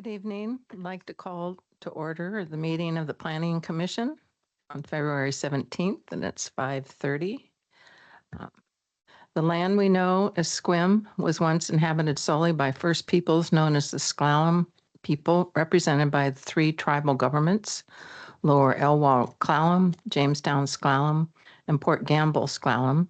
Good evening. I'd like to call to order the meeting of the Planning Commission on February 17th, and it's 5:30. The land we know as Sequim was once inhabited solely by First Peoples known as the S'Klallam people, represented by the three tribal governments, Lower Elwha S'Klallam, Jamestown S'Klallam, and Port Gamble S'Klallam.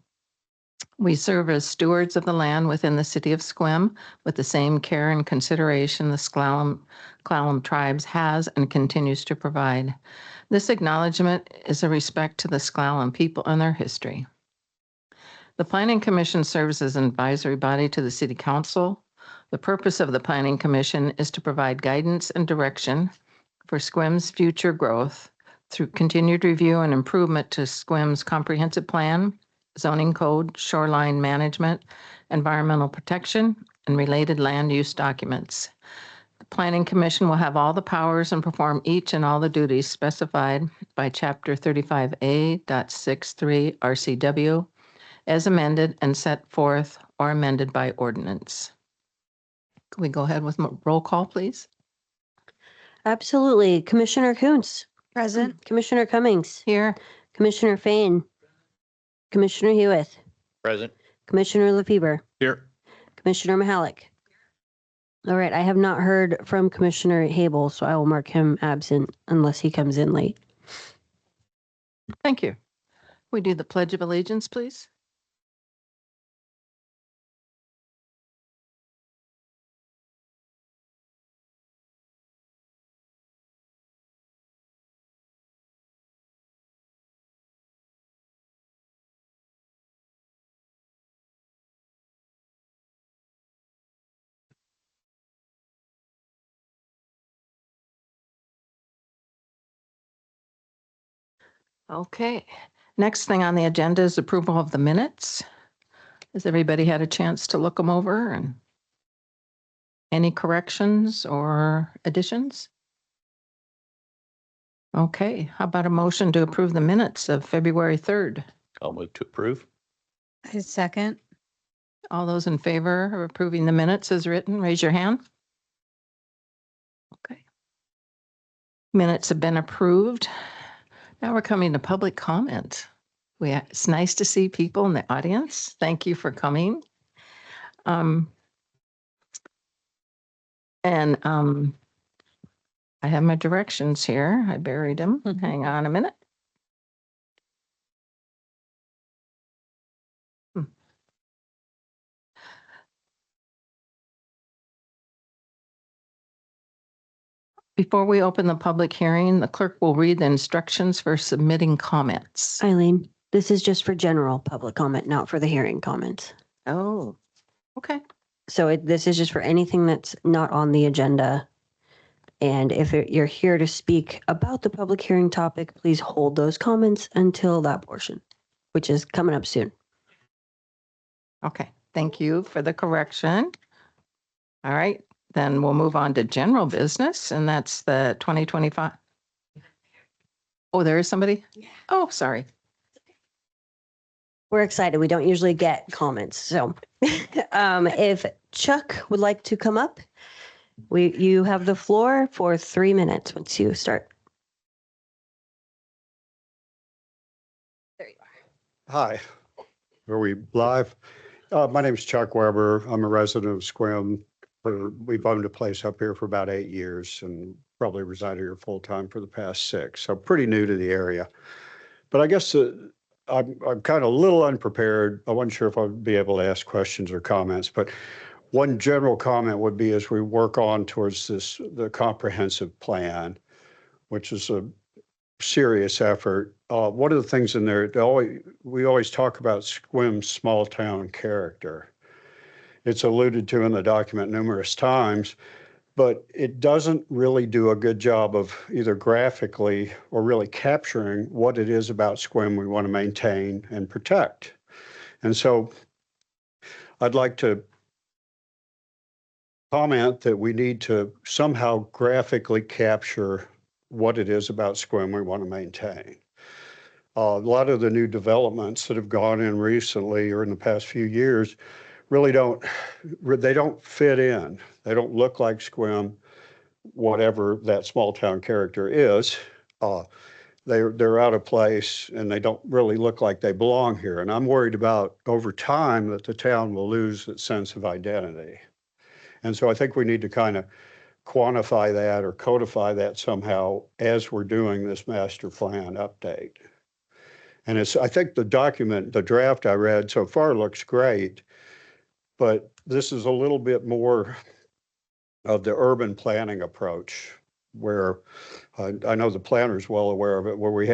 We serve as stewards of the land within the city of Sequim with the same care and consideration the S'Klallam tribes has and continues to provide. This acknowledgement is a respect to the S'Klallam people and their history. The Planning Commission serves as an advisory body to the City Council. The purpose of the Planning Commission is to provide guidance and direction for Sequim's future growth through continued review and improvement to Sequim's comprehensive plan, zoning code, shoreline management, environmental protection, and related land use documents. The Planning Commission will have all the powers and perform each and all the duties specified by Chapter 35A.63 RCW as amended and set forth or amended by ordinance. Can we go ahead with roll call, please? Absolutely. Commissioner Kuntz. Present. Commissioner Cummings. Here. Commissioner Fain. Commissioner Hewitt. Present. Commissioner LaFever. Here. Commissioner Mahalik. All right. I have not heard from Commissioner Habel, so I will mark him absent unless he comes in late. Thank you. We do the Pledge of Allegiance, please. Okay, next thing on the agenda is approval of the minutes. Has everybody had a chance to look them over and any corrections or additions? Okay, how about a motion to approve the minutes of February 3rd? I'll move to approve. I second. All those in favor of approving the minutes as written, raise your hand. Okay. Minutes have been approved. Now we're coming to public comment. It's nice to see people in the audience. Thank you for coming. I have my directions here. I buried them. Hang on a minute. Before we open the public hearing, the clerk will read the instructions for submitting comments. Eileen, this is just for general public comment, not for the hearing comments. Oh, okay. So this is just for anything that's not on the agenda. And if you're here to speak about the public hearing topic, please hold those comments until that portion, which is coming up soon. Okay, thank you for the correction. All right, then we'll move on to general business, and that's the 2025. Oh, there is somebody? Yeah. Oh, sorry. We're excited. We don't usually get comments. So if Chuck would like to come up, you have the floor for 3 minutes once you start. There you are. Hi, are we live? My name is Chuck Weber. I'm a resident of Sequim. We've owned a place up here for about 8 years and probably resided here full time for the past 6. So pretty new to the area. But I guess I'm kind of a little unprepared. I wasn't sure if I'd be able to ask questions or comments, but one general comment would be as we work on towards the comprehensive plan, which is a serious effort. One of the things in there, we always talk about Sequim's small town character. It's alluded to in the document numerous times, but it doesn't really do a good job of either graphically or really capturing what it is about Sequim we want to maintain and protect. And so I'd like to comment that we need to somehow graphically capture what it is about Sequim we want to maintain. A lot of the new developments that have gone in recently or in the past few years really don't fit in. They don't look like Sequim. whatever that small town character is, they're out of place and they don't really look like they belong here. And I'm worried about over time that the town will lose its sense of identity. And so I think we need to kind of quantify that or codify that somehow as we're doing this master plan update. And I think the document, the draft I read so far looks great, but this is a little bit more of the urban planning approach where I know the planner's well aware of it, where we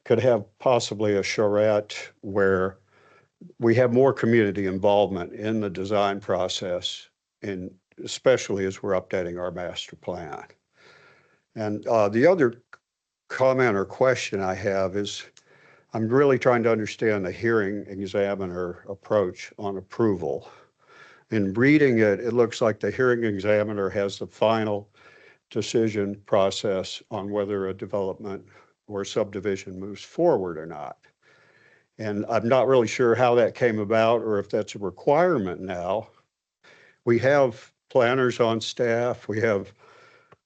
could have possibly a charrette where we have more community involvement in the design process, and especially as we're updating our master plan. And the other comment or question I have is, I'm really trying to understand the hearing examiner approach on approval. In reading it, it looks like the hearing examiner has the final decision process on whether a development or subdivision moves forward or not. And I'm not really sure how that came about or if that's a requirement now. We have planners on staff, we have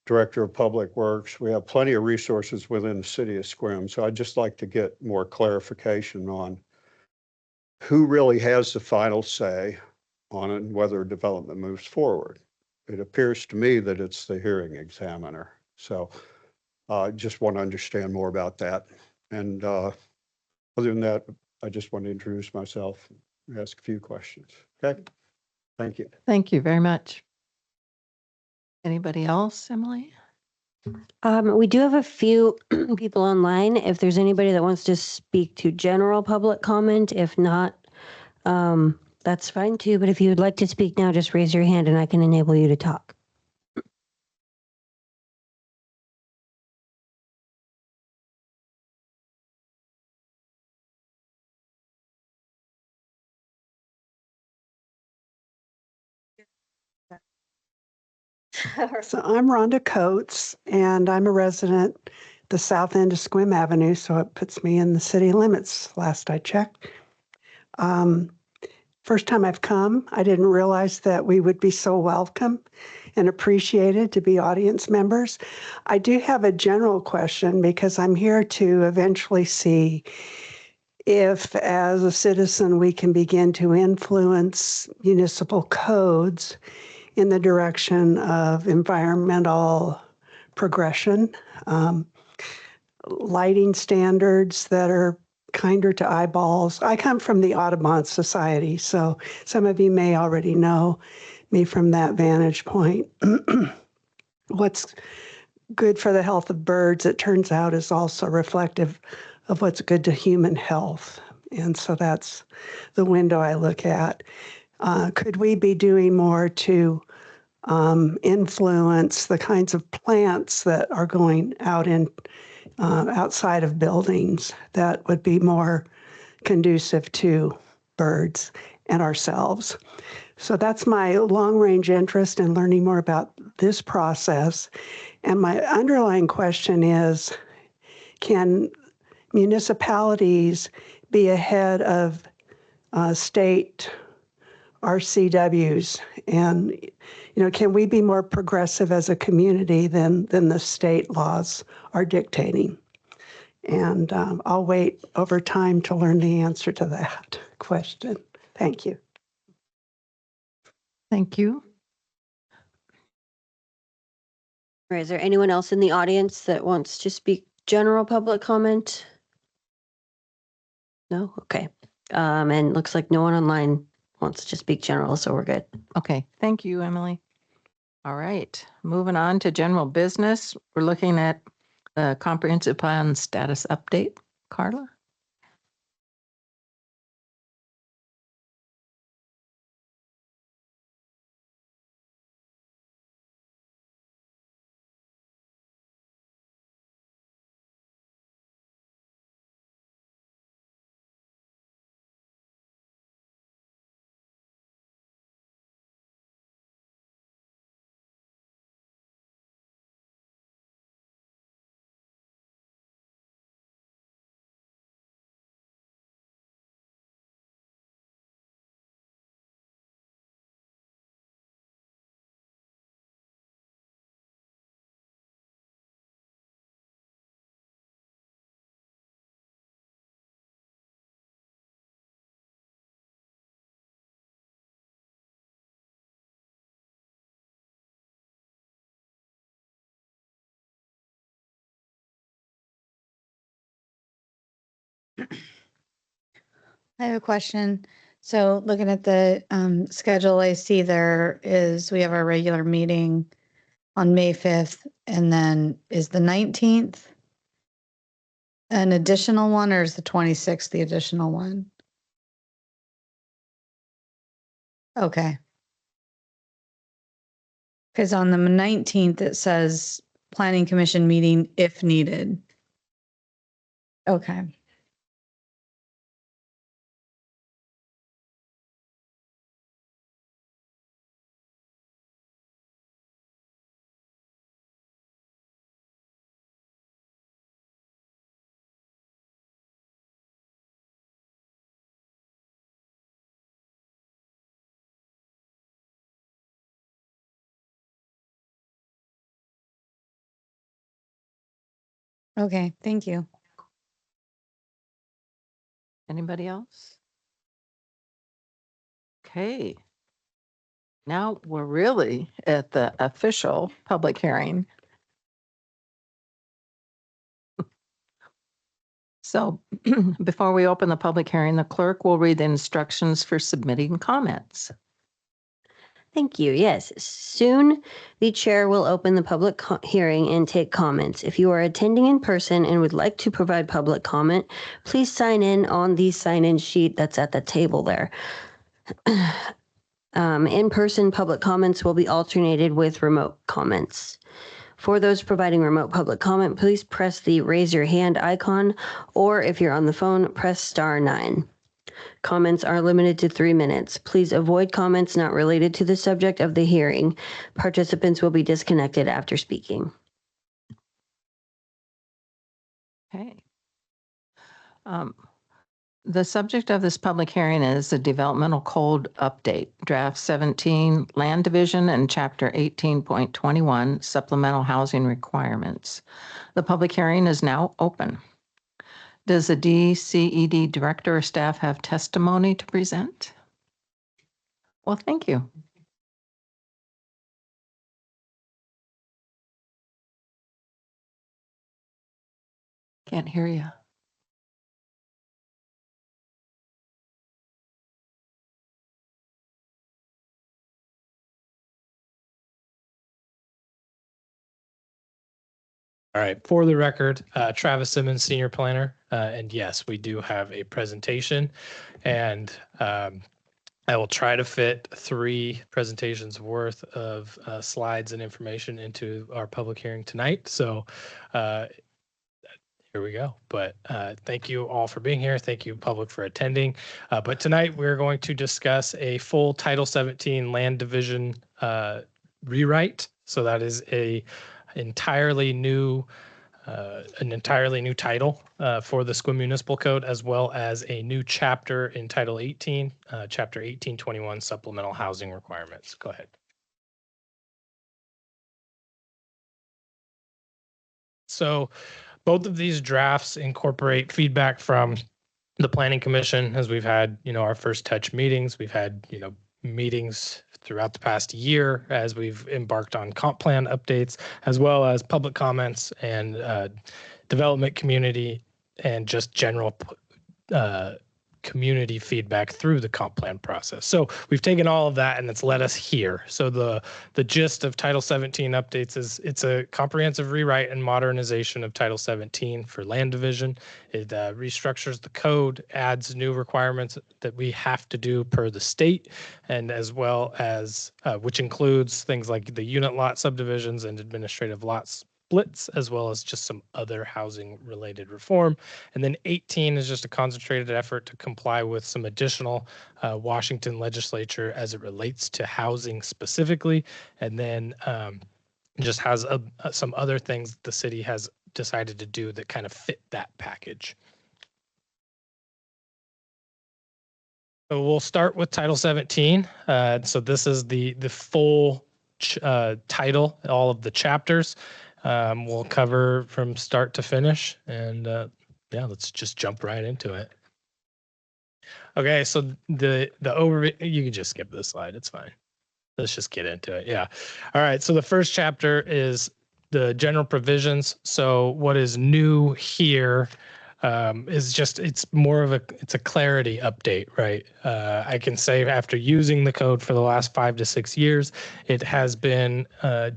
Director of Public Works, we have plenty of resources within the city of Sequim. So I'd just like to get more clarification on who really has the final say on it and whether development moves forward. It appears to me that it's the hearing examiner. So I just want to understand more about that. And other than that, I just want to introduce myself and ask a few questions. Okay, thank you. Thank you very much. Anybody else, Emily? We do have a few people online. If there's anybody that wants to speak to general public comment, if not, that's fine too. But if you would like to speak now, just raise your hand and I can enable you to talk. So I'm Rhonda Coates, and I'm a resident the south end of Sequim Avenue, so it puts me in the city limits, last I checked. First time I've come, I didn't realize that we would be so welcome and appreciated to be audience members. I do have a general question because I'm here to eventually see if, as a citizen, we can begin to influence municipal codes in the direction of environmental progression, lighting standards that are kinder to eyeballs. I come from the Audubon Society, so some of you may already know me from that vantage point. What's good for the health of birds, it turns out, is also reflective of what's good to human health. And so that's the window I look at. Could we be doing more to influence the kinds of plants that are going out in outside of buildings that would be more conducive to birds and ourselves? So that's my long-range interest in learning more about this process. And my underlying question is, can municipalities be ahead of state RCWs? And, can we be more progressive as a community than the state laws are dictating? And I'll wait over time to learn the answer to that question. Thank you. Thank you. All right, is there anyone else in the audience that wants to speak general public comment? No? Okay. And looks like no one online wants to speak general, so we're good. Okay, thank you, Emily. All right, moving on to general business. We're looking at the comprehensive plan status update. Carla? I have a question. So looking at the schedule, I see we have our regular meeting on May 5th, and then is the 19th an additional one, or is the 26th the additional one? Okay. Because on the 19th, it says Planning Commission meeting if needed. Okay. Okay, thank you. Anybody else? Okay. Now we're really at the official public hearing. So before we open the public hearing, the clerk will read the instructions for submitting comments. Thank you. Yes, soon the chair will open the public hearing and take comments. If you are attending in person and would like to provide public comment, please sign in on the sign-in sheet that's at the table there. In-person public comments will be alternated with remote comments. For those providing remote public comment, please press the raise your hand icon, or if you're on the phone, press *9. Comments are limited to 3 minutes. Please avoid comments not related to the subject of the hearing. Participants will be disconnected after speaking. Okay. The subject of this public hearing is the Developmental Code Update, Draft 17, Land Division, and Chapter 18.21, Supplemental Housing Requirements. The public hearing is now open. Does the DCED director or staff have testimony to present? Well, thank you. Can't hear you. All right, for the record, Travis Simmons, Senior Planner, and yes, we do have a presentation, and I will try to fit 3 presentations worth of slides and information into our public hearing tonight. So here we go. But thank you all for being here. Thank you, public, for attending. But tonight we're going to discuss a full Title 17 Land Division rewrite. So that is an entirely new title for the Sequim Municipal Code, as well as a new chapter in Title 18, Chapter 1821, Supplemental Housing Requirements. Go ahead. So both of these drafts incorporate feedback from the Planning Commission, as we've had, our first touch meetings. We've had, meetings throughout the past year as we've embarked on comp plan updates, as well as public comments and development community and just general community feedback through the comp plan process. So we've taken all of that and it's led us here. So the gist of Title 17 updates is it's a comprehensive rewrite and modernization of Title 17 for land division. It restructures the code, adds new requirements that we have to do per the state, and as well as which includes things like the unit lot subdivisions and administrative lots splits, as well as just some other housing related reform. And then 18 is just a concentrated effort to comply with some additional Washington legislature as it relates to housing specifically. And then just has some other things the city has decided to do that kind of fit that package. So we'll start with Title 17. So this is the full title, all of the chapters. We'll cover from start to finish, and yeah, let's just jump right into it. Okay, so the overview, you can just skip this slide, it's fine. Let's just get into it. Yeah. All right, so the first chapter is the general provisions. So what is new here is just, it's more of it's a clarity update, right? I can say after using the code for the last 5 to 6 years, it has been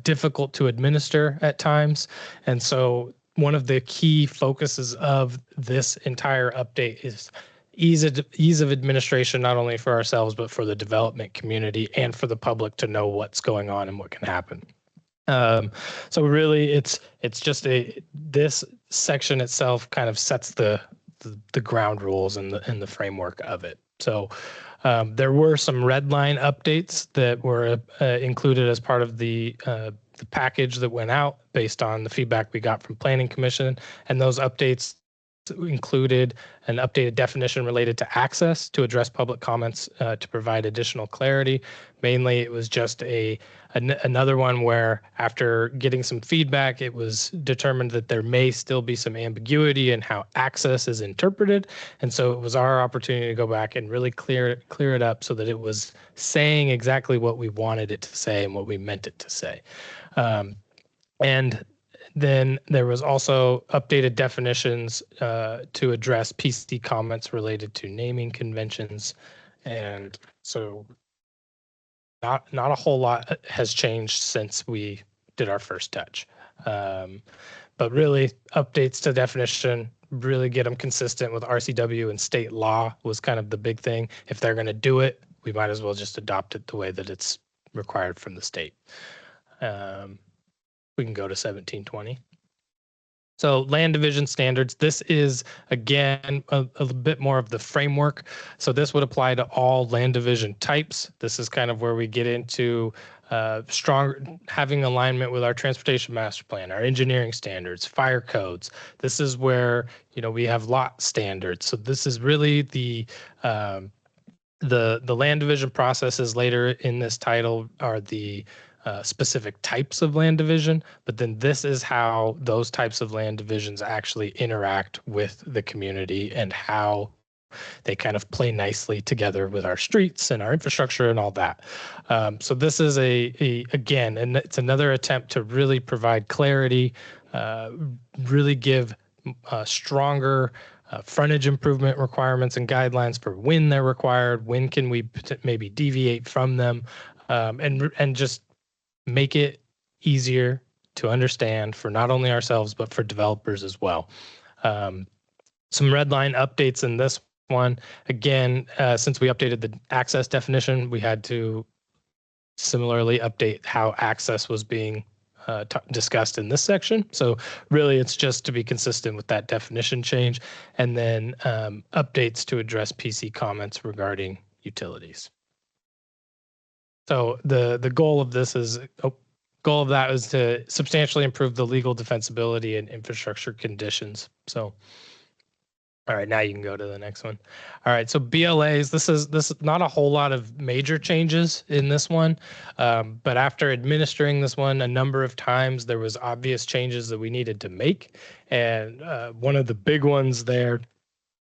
difficult to administer at times. And so one of the key focuses of this entire update is ease of administration, not only for ourselves, but for the development community and for the public to know what's going on and what can happen. So really it's just this section itself kind of sets the ground rules and the framework of it. So there were some red line updates that were included as part of the package that went out based on the feedback we got from Planning Commission, and those updates included an updated definition related to access to address public comments to provide additional clarity. Mainly, it was just another one where after getting some feedback, it was determined that there may still be some ambiguity in how access is interpreted. And so it was our opportunity to go back and really clear it up so that it was saying exactly what we wanted it to say and what we meant it to say. And then there was also updated definitions to address PC comments related to naming conventions. And so not a whole lot has changed since we did our first touch. But really updates to definition, really get them consistent with RCW and state law was kind of the big thing. If they're going to do it, we might as well just adopt it the way that it's required from the state. We can go to 1720. So land division standards, this is, again, a bit more of the framework. So this would apply to all land division types. This is kind of where we get into having alignment with our transportation master plan, our engineering standards, fire codes. This is where, we have lot standards. So this is really the land division processes later in this title are the specific types of land division, but then this is how those types of land divisions actually interact with the community and how they kind of play nicely together with our streets and our infrastructure and all that. So this is again, and it's another attempt to really provide clarity, really give stronger frontage improvement requirements and guidelines for when they're required, when can we maybe deviate from them, and just make it easier to understand for not only ourselves, but for developers as well. Some red line updates in this one. Again, since we updated the access definition, we had to similarly update how access was being discussed in this section. So really it's just to be consistent with that definition change, and then updates to address PC comments regarding utilities. So the goal of this is to substantially improve the legal defensibility and infrastructure conditions. So, all right, now you can go to the next one. All right, so BLAs, this is not a whole lot of major changes in this one, but after administering this one a number of times, there was obvious changes that we needed to make. And one of the big ones there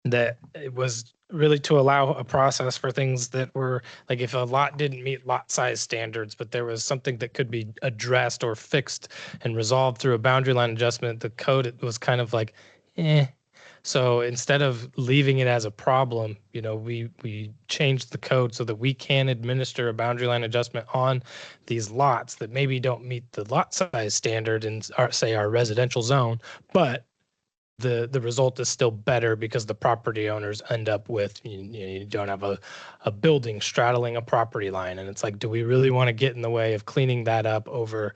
that it was really to allow a process for things that were like if a lot didn't meet lot size standards, but there was something that could be addressed or fixed and resolved through a boundary line adjustment, the code, it was kind of like, So instead of leaving it as a problem, we changed the code so that we can administer a boundary line adjustment on these lots that maybe don't meet the lot size standard in our residential zone, but the result is still better because the property owners end up with, you don't have a building straddling a property line. And it's like, do we really want to get in the way of cleaning that up over,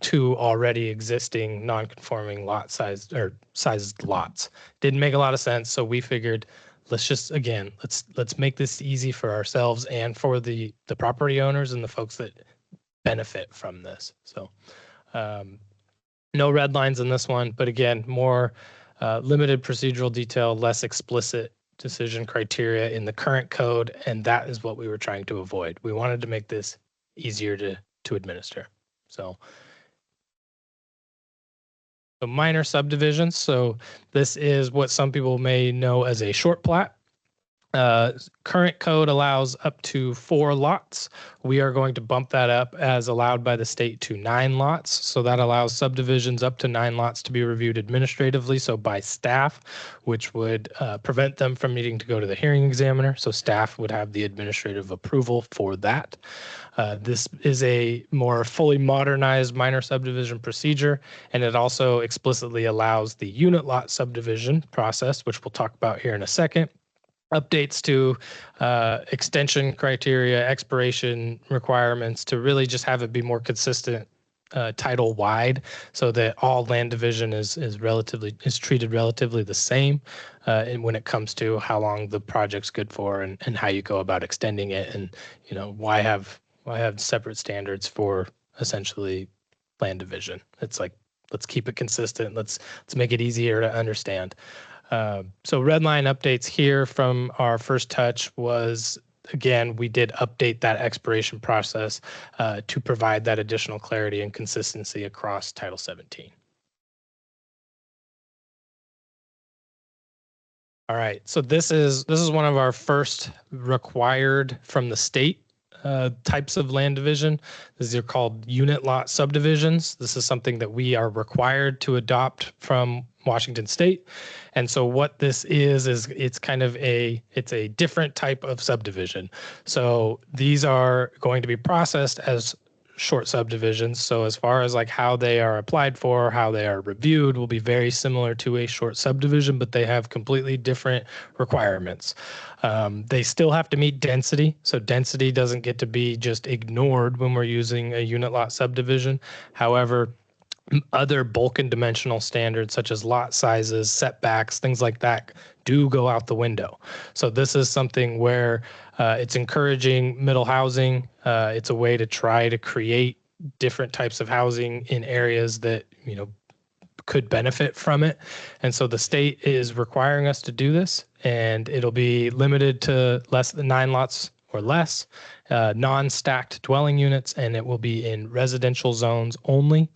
2 already existing non-conforming lot size or sized lots? Didn't make a lot of sense. So we figured, let's make this easy for ourselves and for the property owners and the folks that benefit from this. So no red lines in this one, but again, more limited procedural detail, less explicit decision criteria in the current code, and that is what we were trying to avoid. We wanted to make this easier to administer. So minor subdivisions. So this is what some people may know as a short plat. Current code allows up to 4 lots. We are going to bump that up as allowed by the state to 9 lots. So that allows subdivisions up to 9 lots to be reviewed administratively, so by staff, which would prevent them from needing to go to the hearing examiner. So staff would have the administrative approval for that. This is a more fully modernized minor subdivision procedure, and it also explicitly allows the unit lot subdivision process, which we'll talk about here in a second. Updates to extension criteria, expiration requirements to really just have it be more consistent title wide, so that all land division is treated relatively the same and when it comes to how long the project's good for and how you go about extending it, and why have separate standards for essentially land division. It's like, let's keep it consistent. Let's make it easier to understand. So red line updates here from our first touch was, again, we did update that expiration process to provide that additional clarity and consistency across Title 17. All right, so this is one of our first required from the state types of land division. These are called unit lot subdivisions. This is something that we are required to adopt from Washington State. And so what this is it's kind of it's a different type of subdivision. So these are going to be processed as short subdivisions. So as far as like how they are applied for, how they are reviewed will be very similar to a short subdivision, but they have completely different requirements. They still have to meet density. So density doesn't get to be just ignored when we're using a unit lot subdivision. However, other bulk and dimensional standards such as lot sizes, setbacks, things like that do go out the window. So this is something where it's encouraging middle housing. It's a way to try to create different types of housing in areas that, could benefit from it. And so the state is requiring us to do this, and it'll be limited to less than 9 lots or less, non-stacked dwelling units, and it will be in residential zones only.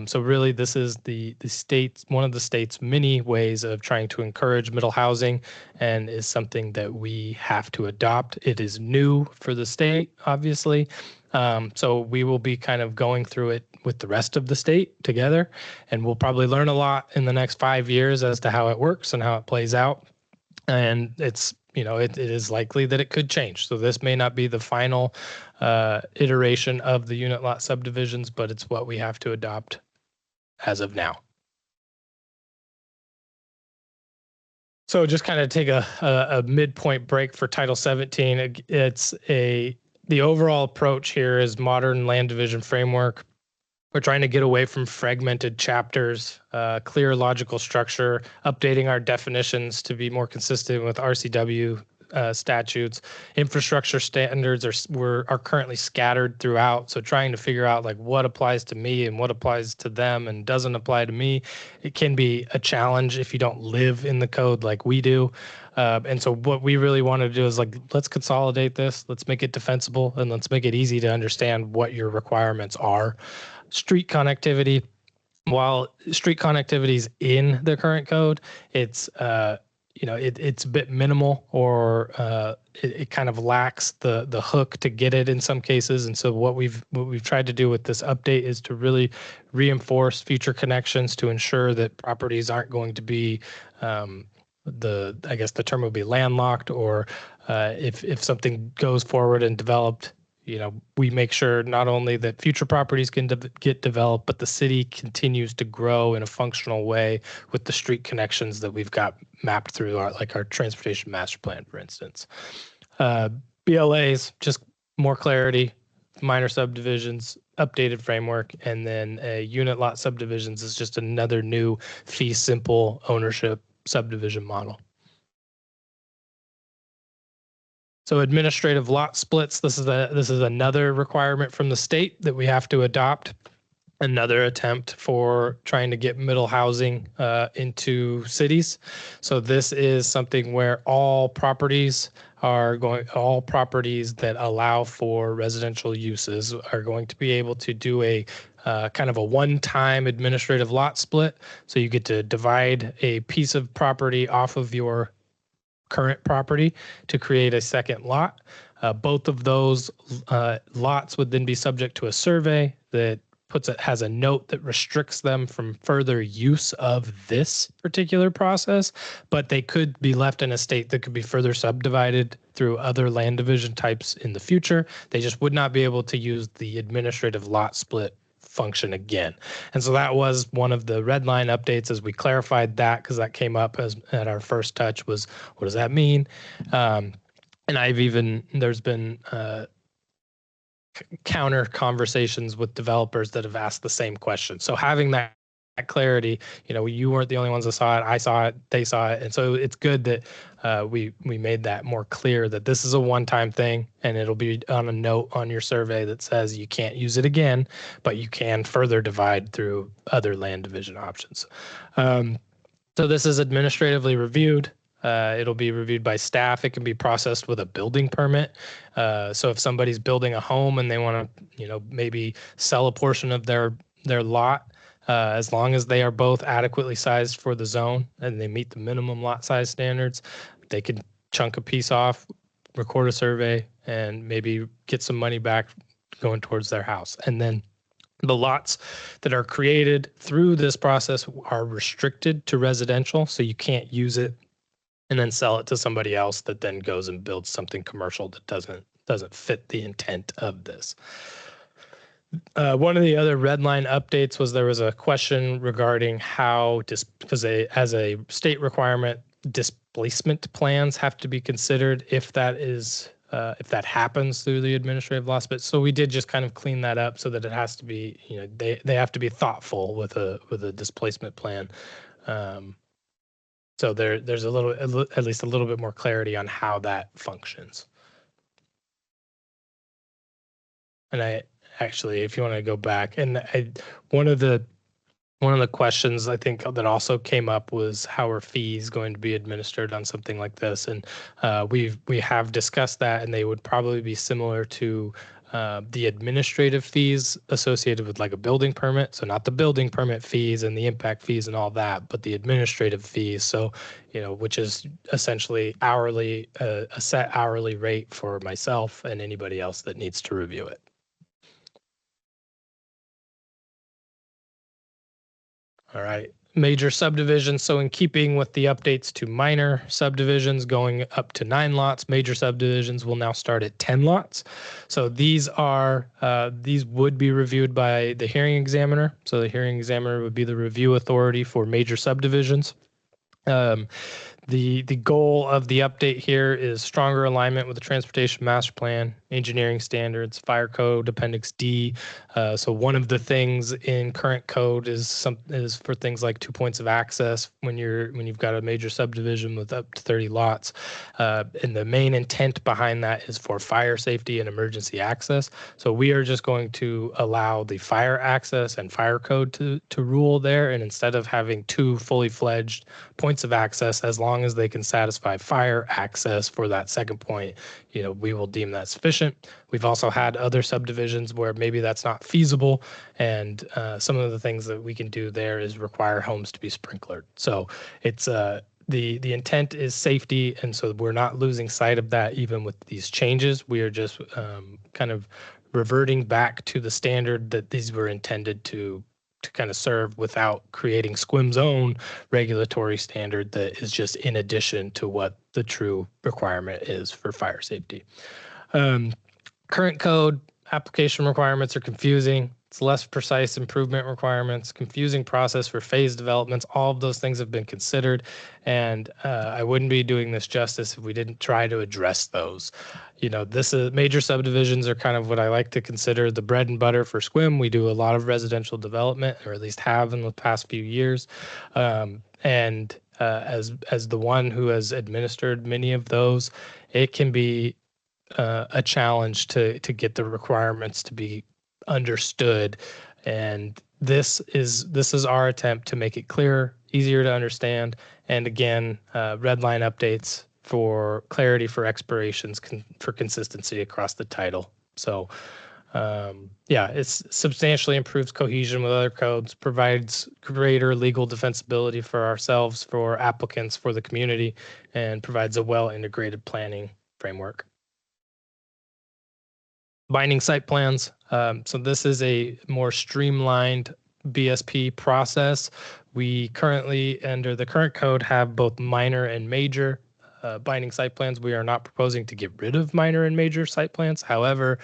So really, this is the state's, one of the state's many ways of trying to encourage middle housing, and is something that we have to adopt. It is new for the state, obviously. So we will be kind of going through it with the rest of the state together, and we'll probably learn a lot in the next 5 years as to how it works and how it plays out. And it's, it is likely that it could change. So this may not be the final iteration of the unit lot subdivisions, but it's what we have to adopt as of now. So just kind of take a midpoint break for Title 17. The overall approach here is modern land division framework. We're trying to get away from fragmented chapters, clear logical structure, updating our definitions to be more consistent with RCW statutes. Infrastructure standards are currently scattered throughout. So trying to figure out like what applies to me and what applies to them and doesn't apply to me, it can be a challenge if you don't live in the code like we do. And so what we really want to do is like, let's consolidate this, let's make it defensible, and let's make it easy to understand what your requirements are. Street connectivity, while street connectivity is in the current code, it's it's a bit minimal, or it kind of lacks the hook to get it in some cases. And so what we've tried to do with this update is to really reinforce future connections to ensure that properties aren't going to be I guess the term would be landlocked, or if something goes forward and developed, we make sure not only that future properties can get developed, but the city continues to grow in a functional way with the street connections that we've got mapped through our transportation master plan, for instance. BLAs, just more clarity, minor subdivisions, updated framework, and then unit lot subdivisions is just another new fee simple ownership subdivision model. So administrative lot splits, this is another requirement from the state that we have to adopt. Another attempt for trying to get middle housing into cities. So this is something where all properties that allow for residential uses are going to be able to do a kind of a one-time administrative lot split. So you get to divide a piece of property off of your current property to create a second lot. Both of those lots would then be subject to a survey that has a note that restricts them from further use of this particular process, but they could be left in a state that could be further subdivided through other land division types in the future. They just would not be able to use the administrative lot split function again. And so that was one of the red line updates as we clarified that, because that came up as at our first touch was, what does that mean? And there's been counter conversations with developers that have asked the same question. So having that clarity, you weren't the only ones that saw it. I saw it, they saw it. And so it's good that we made that more clear that this is a one-time thing, and it'll be on a note on your survey that says you can't use it again, but you can further divide through other land division options. So this is administratively reviewed. It'll be reviewed by staff. It can be processed with a building permit. So if somebody's building a home and they want to, maybe sell a portion of their lot, as long as they are both adequately sized for the zone and they meet the minimum lot size standards, they can chunk a piece off, record a survey, and maybe get some money back going towards their house. And then the lots that are created through this process are restricted to residential, so you can't use it and then sell it to somebody else that then goes and builds something commercial that doesn't fit the intent of this. One of the other red line updates was there was a question regarding how, because as a state requirement, displacement plans have to be considered if that happens through the administrative law split. So we did just kind of clean that up so that it has to be, they have to be thoughtful with a displacement plan. So there's at least a little bit more clarity on how that functions. And if you want to go back, and one of the questions I think that also came up was how are fees going to be administered on something like this? And we have discussed that, and they would probably be similar to the administrative fees associated with like a building permit. So not the building permit fees and the impact fees and all that, but the administrative fees. So, which is essentially hourly, a set hourly rate for myself and anybody else that needs to review it. All right. Major subdivisions. So in keeping with the updates to minor subdivisions going up to 9 lots, major subdivisions will now start at 10 lots. So these would be reviewed by the hearing examiner. So the hearing examiner would be the review authority for major subdivisions. The goal of the update here is stronger alignment with the Transportation Master Plan, engineering standards, fire code, Appendix D. So one of the things in current code is for things like 2 points of access when you've got a major subdivision with up to 30 lots. And the main intent behind that is for fire safety and emergency access. So we are just going to allow the fire access and fire code to rule there. And instead of having 2 fully fledged points of access, as long as they can satisfy fire access for that second point, we will deem that sufficient. We've also had other subdivisions where maybe that's not feasible, and some of the things that we can do there is require homes to be sprinklered. So it's the intent is safety, and so we're not losing sight of that even with these changes. We are just kind of reverting back to the standard that these were intended to kind of serve without creating SQUIM's own regulatory standard that is just in addition to what the true requirement is for fire safety. Current code application requirements are confusing. It's less precise improvement requirements, confusing process for phase developments. All of those things have been considered, and I wouldn't be doing this justice if we didn't try to address those. Major subdivisions are kind of what I like to consider the bread and butter for SQUIM. We do a lot of residential development, or at least have in the past few years. And as the one who has administered many of those, it can be a challenge to get the requirements to be understood. And this is our attempt to make it clearer, easier to understand. And again, red line updates for clarity for expirations, for consistency across the title. So Yeah, it substantially improves cohesion with other codes, provides greater legal defensibility for ourselves, for applicants, for the community, and provides a well-integrated planning framework. Binding site plans. So this is a more streamlined BSP process. We currently, under the current code, have both minor and major binding site plans. We are not proposing to get rid of minor and major site plans. However,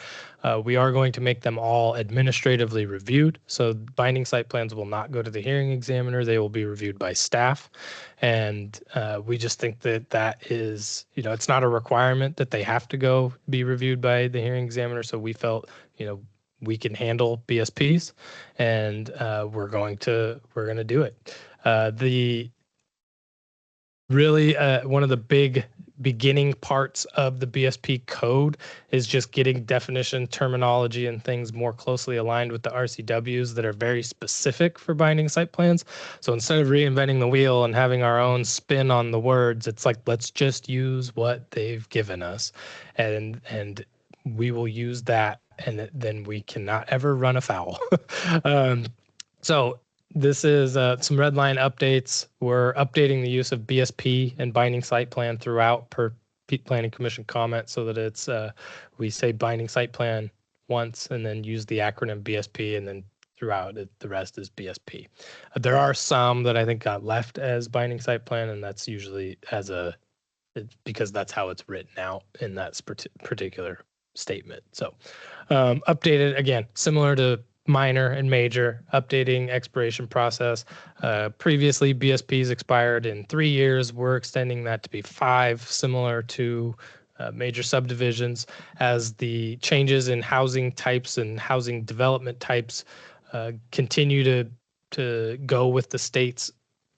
we are going to make them all administratively reviewed. So binding site plans will not go to the hearing examiner. They will be reviewed by staff. And we just think that that is, it's not a requirement that they have to go be reviewed by the hearing examiner. So we felt, we can handle BSPs, and we're going to do it. One of the big beginning parts of the BSP code is just getting definition, terminology, and things more closely aligned with the RCWs that are very specific for binding site plans. So instead of reinventing the wheel and having our own spin on the words, it's like, let's just use what they've given us, and we will use that, and then we cannot ever run afoul. So this is some red line updates. We're updating the use of BSP and binding site plan throughout per Planning Commission comment, so that it's we say binding site plan once and then use the acronym BSP, and then throughout the rest is BSP. There are some that I think got left as binding site plan, and that's usually because that's how it's written out in that particular statement. So updated again, similar to minor and major, updating expiration process. Previously, BSPs expired in 3 years. We're extending that to be 5, similar to major subdivisions, as the changes in housing types and housing development types continue to go with the state's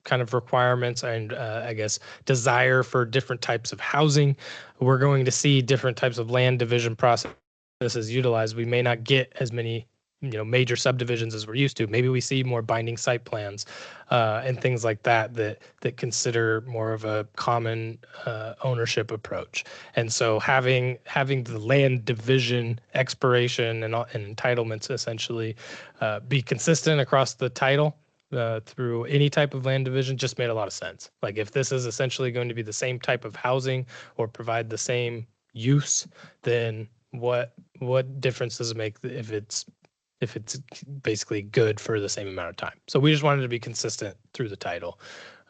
kind of requirements and I guess desire for different types of housing. We're going to see different types of land division processes utilized. We may not get as many major subdivisions as we're used to. Maybe we see more binding site plans and things like that consider more of a common ownership approach. And so having the land division, expiration, and entitlements essentially be consistent across the title through any type of land division just made a lot of sense. Like, if this is essentially going to be the same type of housing or provide the same use, then what difference does it make if it's basically good for the same amount of time? So we just wanted to be consistent through the title.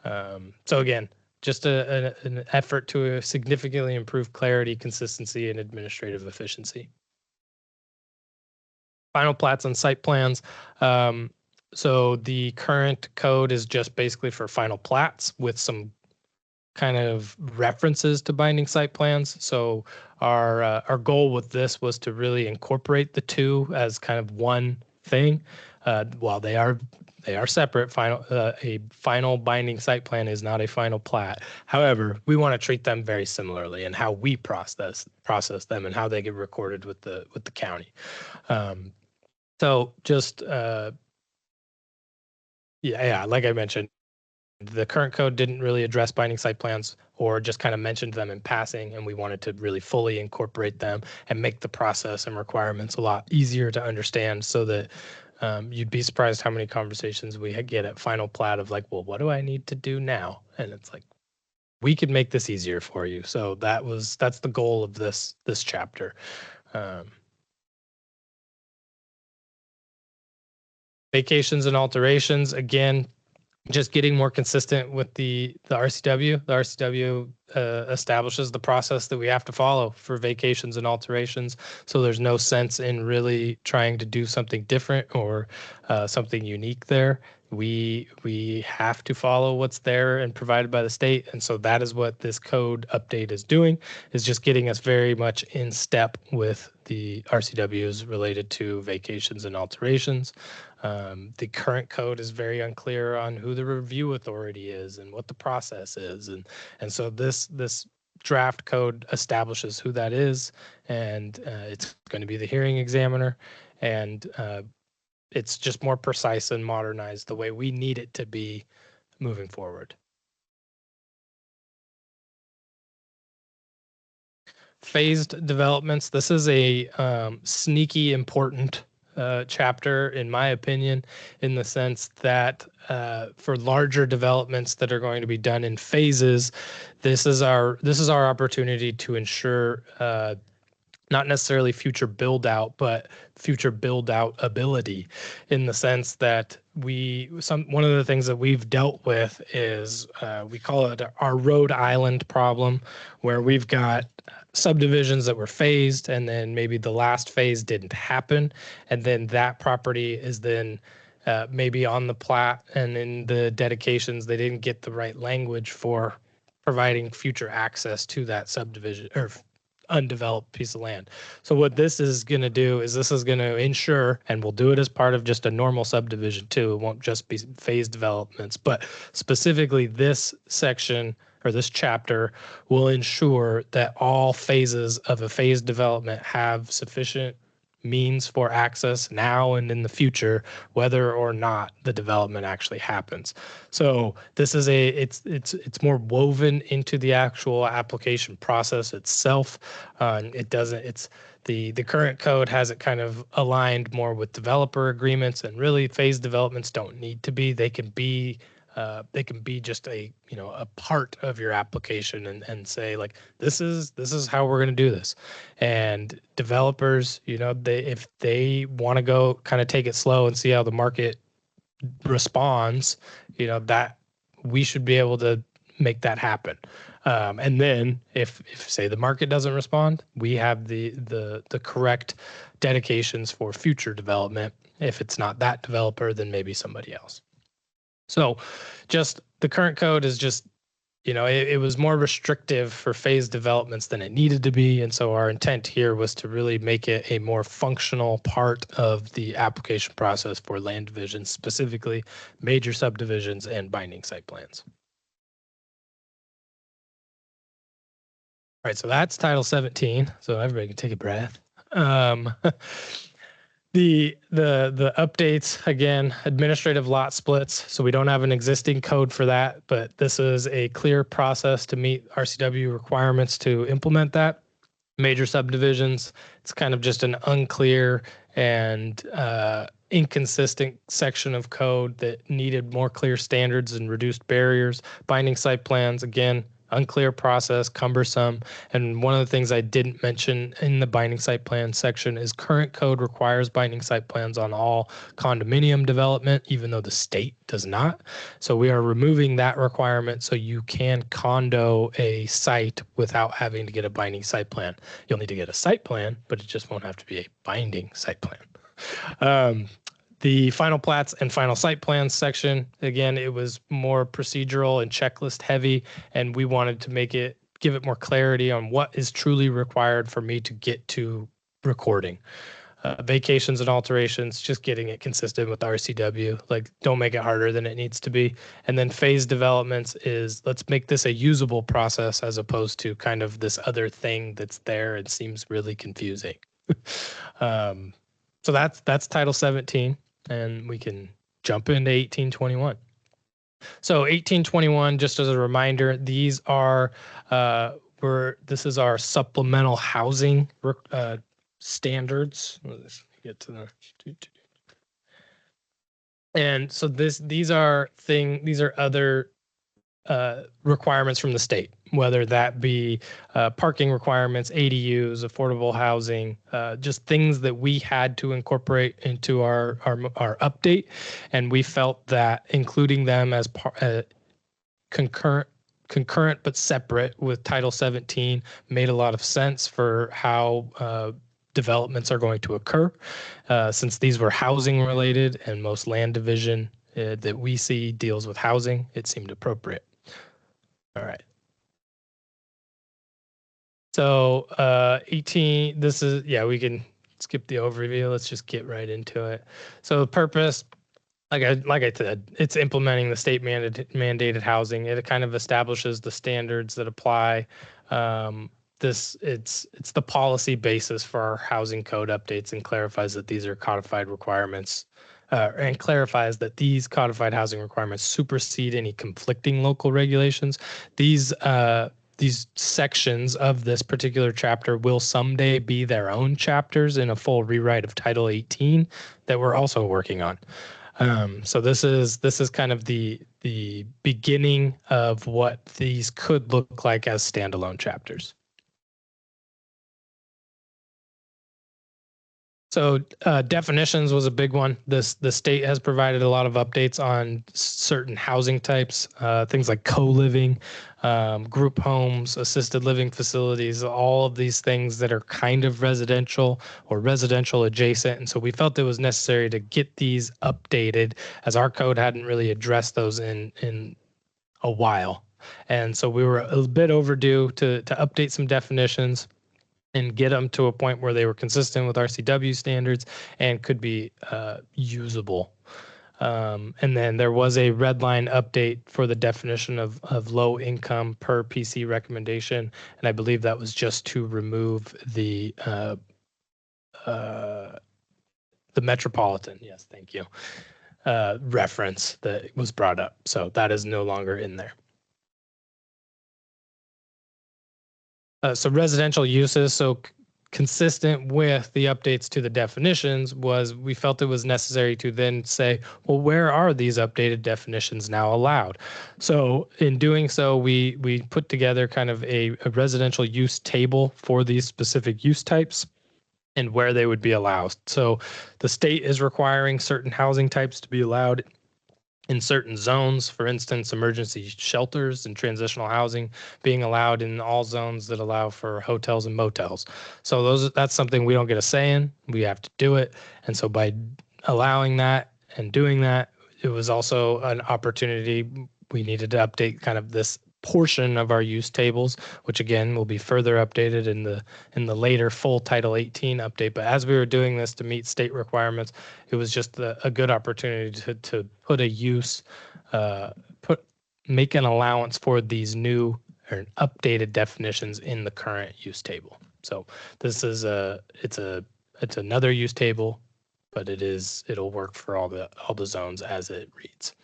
So again, just an effort to significantly improve clarity, consistency, and administrative efficiency. Final plats and site plans. So the current code is just basically for final plats with some kind of references to binding site plans. So our goal with this was to really incorporate the two as kind of one thing. While they are separate, a final binding site plan is not a final plat. However, we want to treat them very similarly in how we process them and how they get recorded with the county. So just like I mentioned, the current code didn't really address binding site plans, or just kind of mentioned them in passing, and we wanted to really fully incorporate them and make the process and requirements a lot easier to understand, so that you'd be surprised how many conversations we get at final plat of like, well, what do I need to do now? And it's like, we could make this easier for you. So that's the goal of this chapter. Vacations and alterations, again, just getting more consistent with the RCW. The RCW establishes the process that we have to follow for vacations and alterations. So there's no sense in really trying to do something different or something unique there. We have to follow what's there and provided by the state. And so that is what this code update is doing, is just getting us very much in step with the RCWs related to vacations and alterations. The current code is very unclear on who the review authority is and what the process is. And so this draft code establishes who that is, and it's going to be the hearing examiner. And it's just more precise and modernized the way we need it to be moving forward. phased developments. This is a sneaky important chapter, in my opinion, in the sense that for larger developments that are going to be done in phases, this is our opportunity to ensure not necessarily future build out, but future build out ability, in the sense that one of the things that we've dealt with is we call it our Rhode Island problem, where we've got subdivisions that were phased and then maybe the last phase didn't happen, and then that property is then maybe on the plat and in the dedications they didn't get the right language for providing future access to that subdivision or undeveloped piece of land. So what this is going to do is this is going to ensure, and we'll do it as part of just a normal subdivision too. It won't just be phased developments, but specifically this section or this chapter will ensure that all phases of a phased development have sufficient means for access now and in the future, whether or not the development actually happens. So this is it's more woven into the actual application process itself. The current code has it kind of aligned more with developer agreements, and really phased developments don't need to be. They can be just a part of your application and say like this is how we're going to do this. And developers, if they want to go kind of take it slow and see how the market responds, that we should be able to make that happen. And then if say the market doesn't respond, we have the correct dedications for future development. If it's not that developer, then maybe somebody else. So just the current code is just, it was more restrictive for phased developments than it needed to be. And so our intent here was to really make it a more functional part of the application process for land divisions, specifically major subdivisions and binding site plans. All right, so that's Title 17. So everybody can take a breath. The updates, again, administrative lot splits. So we don't have an existing code for that, but this is a clear process to meet RCW requirements to implement that. Major subdivisions, it's kind of just an unclear and inconsistent section of code that needed more clear standards and reduced barriers. Binding site plans, again, unclear process, cumbersome. And one of the things I didn't mention in the binding site plan section is current code requires binding site plans on all condominium development, even though the state does not. So we are removing that requirement so you can condo a site without having to get a binding site plan. You'll need to get a site plan, but it just won't have to be a binding site plan. The final plats and final site plans section, again, it was more procedural and checklist heavy, and we wanted to give it more clarity on what is truly required for me to get to recording. Vacations and alterations, just getting it consistent with RCW, like don't make it harder than it needs to be. And then phase developments is let's make this a usable process as opposed to kind of this other thing that's there and seems really confusing. So that's Title 17. And we can jump into 1821. So 1821, just as a reminder, these are this is our supplemental housing standards. Let's get to the. And so these are other requirements from the state, whether that be parking requirements, ADUs, affordable housing, just things that we had to incorporate into our update. And we felt that including them as concurrent but separate with Title 17 made a lot of sense for how developments are going to occur. Since these were housing related and most land division that we see deals with housing, it seemed appropriate. All right. So 18, this is, we can skip the overview. Let's just get right into it. So the purpose, like I said, it's implementing the state mandated housing. It kind of establishes the standards that apply. It's the policy basis for our housing code updates and clarifies that these are codified requirements. And clarifies that these codified housing requirements supersede any conflicting local regulations. These these sections of this particular chapter will someday be their own chapters in a full rewrite of Title 18 that we're also working on. So this is kind of the beginning of what these could look like as standalone chapters. So definitions was a big one. The state has provided a lot of updates on certain housing types, things like co-living, group homes, assisted living facilities, all of these things that are kind of residential or residential adjacent. And so we felt it was necessary to get these updated, as our code hadn't really addressed those in a while. And so we were a bit overdue to update some definitions and get them to a point where they were consistent with RCW standards and could be usable. And then there was a red line update for the definition of low income per PC recommendation. And I believe that was just to remove the metropolitan, yes, thank you, reference that was brought up. So that is no longer in there. So residential uses, so consistent with the updates to the definitions, was we felt it was necessary to then say, well, where are these updated definitions now allowed? So in doing so, we put together kind of a residential use table for these specific use types and where they would be allowed. So the state is requiring certain housing types to be allowed in certain zones, for instance, emergency shelters and transitional housing being allowed in all zones that allow for hotels and motels. So that's something we don't get a say in. We have to do it. And so by allowing that and doing that, it was also an opportunity. We needed to update kind of this portion of our use tables, which again will be further updated in the later full Title 18 update. But as we were doing this to meet state requirements, it was just a good opportunity to put a use, make an allowance for these new or updated definitions in the current use table. So this is it's another use table, but it'll work for all the zones as it reads.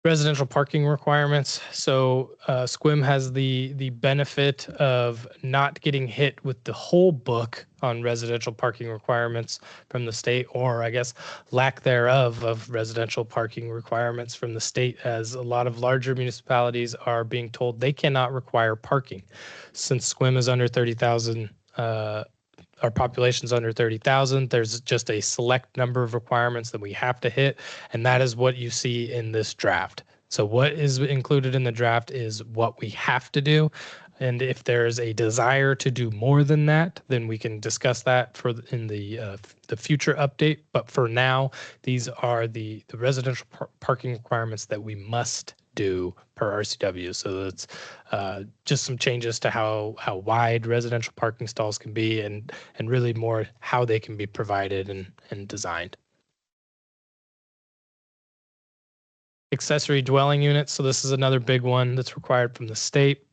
Residential parking requirements. So SQUIM has the benefit of not getting hit with the whole book on residential parking requirements from the state, or I guess lack thereof of residential parking requirements from the state, as a lot of larger municipalities are being told they cannot require parking. Since SQUIM is under 30,000, our population's under 30,000. There's just a select number of requirements that we have to hit, and that is what you see in this draft. So what is included in the draft is what we have to do, and if there's a desire to do more than that, then we can discuss that in the future update. But for now, these are the residential parking requirements that we must do per RCW. So that's just some changes to how wide residential parking stalls can be, and really more how they can be provided and designed. Accessory dwelling units. So this is another big one that's required from the state.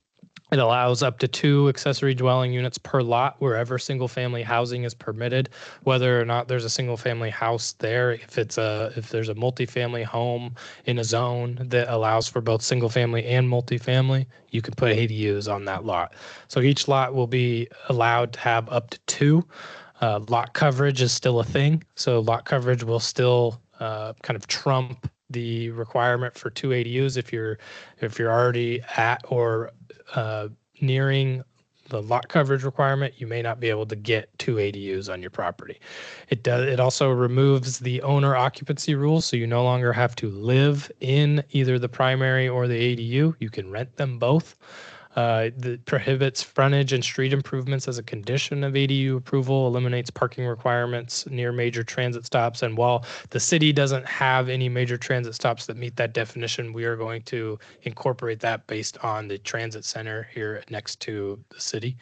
It allows up to 2 accessory dwelling units per lot wherever single family housing is permitted, whether or not there's a single family house there. If there's a multifamily home in a zone that allows for both single family and multifamily, you can put ADUs on that lot. So each lot will be allowed to have up to 2. Lot coverage is still a thing. So lot coverage will still kind of trump the requirement for 2 ADUs if you're already at or nearing the lot coverage requirement. You may not be able to get 2 ADUs on your property. It also removes the owner occupancy rule, so you no longer have to live in either the primary or the ADU. You can rent them both. That prohibits frontage and street improvements as a condition of ADU approval, eliminates parking requirements near major transit stops. And while the city doesn't have any major transit stops that meet that definition, we are going to incorporate that based on the transit center here next to the city.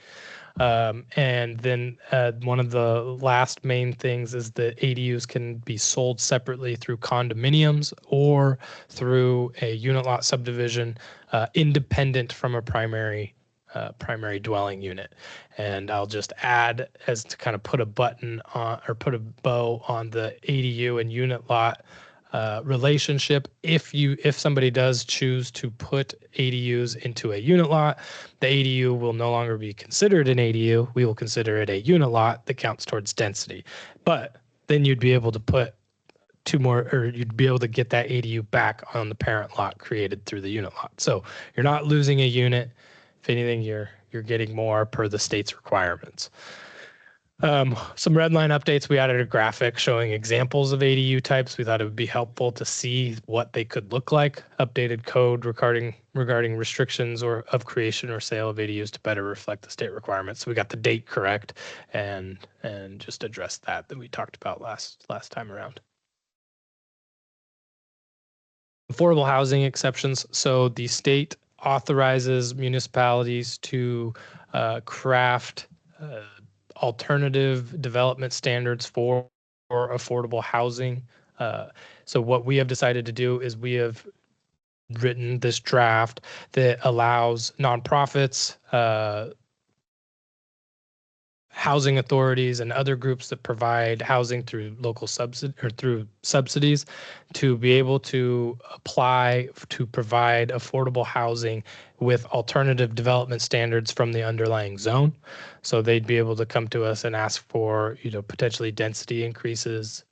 And then one of the last main things is that ADUs can be sold separately through condominiums or through a unit lot subdivision, independent from a primary dwelling unit. And I'll just add, as to kind of put a button on or put a bow on the ADU and unit lot relationship. If somebody does choose to put ADUs into a unit lot, the ADU will no longer be considered an ADU. We will consider it a unit lot that counts towards density. But then you'd be able to put two more, or you'd be able to get that ADU back on the parent lot created through the unit lot. So you're not losing a unit. If anything, you're getting more per the state's requirements. Some red line updates. We added a graphic showing examples of ADU types. We thought it would be helpful to see what they could look like. Updated code regarding restrictions or of creation or sale of ADUs to better reflect the state requirements. So we got the date correct and just addressed that we talked about last time around. Affordable housing exceptions. So the state authorizes municipalities to craft alternative development standards for affordable housing. So what we have decided to do is we have written this draft that allows nonprofits, housing authorities, and other groups that provide housing through local subsidies to be able to apply to provide affordable housing with alternative development standards from the underlying zone. So they'd be able to come to us and ask for, potentially density increases,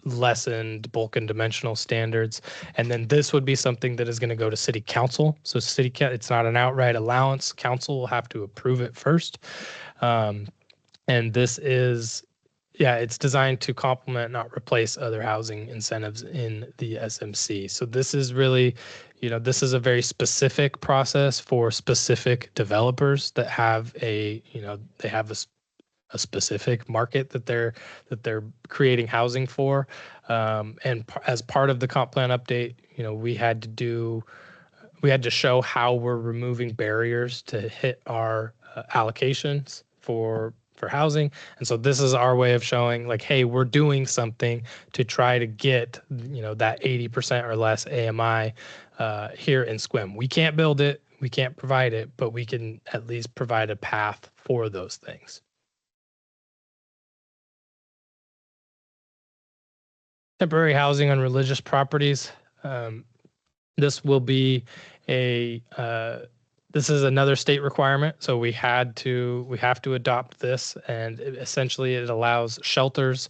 lessened bulk and dimensional standards. And then this would be something that is going to go to city council. So it's not an outright allowance. Council will have to approve it first. And this is, it's designed to complement, not replace other housing incentives in the SMC. So this is really, this is a very specific process for specific developers that have they have a specific market that they're creating housing for. And as part of the comp plan update, we had to show how we're removing barriers to hit our allocations for housing. And so this is our way of showing like, hey, we're doing something to try to get, that 80% or less AMI here in Sequim. We can't build it, we can't provide it, but we can at least provide a path for those things. Temporary housing on religious properties. This will be this is another state requirement. So we have to adopt this, and essentially it allows shelters,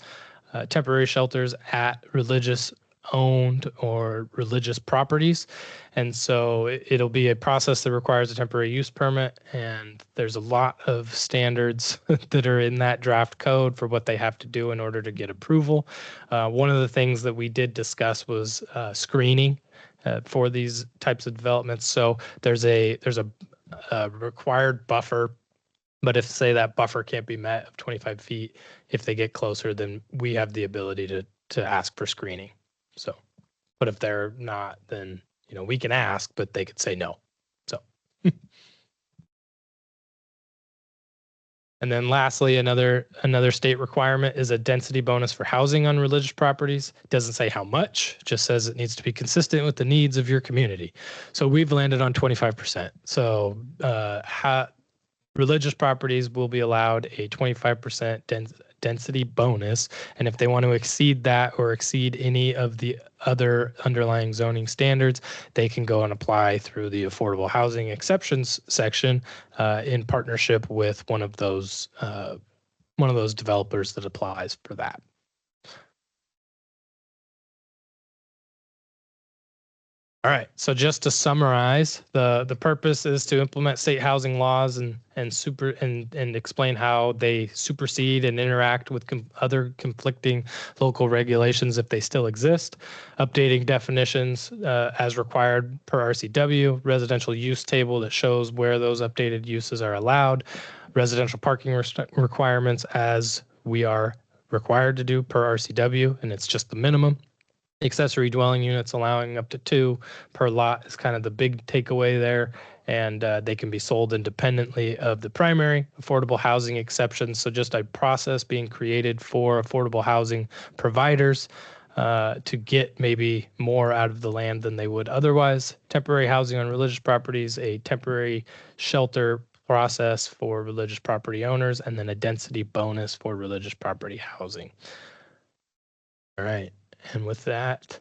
temporary shelters at religious owned or religious properties. And so it'll be a process that requires a temporary use permit. And there's a lot of standards that are in that draft code for what they have to do in order to get approval. One of the things that we did discuss was screening for these types of developments. So there's a required buffer, but if say that buffer can't be met of 25 feet, if they get closer, then we have the ability to ask for screening. So, but if they're not, then, we can ask, but they could say no. So, and then lastly, another state requirement is a density bonus for housing on religious properties. It doesn't say how much, it just says it needs to be consistent with the needs of your community. So we've landed on 25%. So religious properties will be allowed a 25% density bonus. And if they want to exceed that or exceed any of the other underlying zoning standards, they can go and apply through the affordable housing exceptions section in partnership with one of those developers that applies for that. All right. So just to summarize, the purpose is to implement state housing laws and explain how they supersede and interact with other conflicting local regulations if they still exist. Updating definitions as required per RCW, residential use table that shows where those updated uses are allowed, residential parking requirements as we are required to do per RCW, and it's just the minimum. Accessory dwelling units allowing up to 2 per lot is kind of the big takeaway there, and they can be sold independently of the primary. Affordable housing exceptions, so just a process being created for affordable housing providers to get maybe more out of the land than they would otherwise. Temporary housing on religious properties, a temporary shelter process for religious property owners, and then a density bonus for religious property housing. All right. And with that,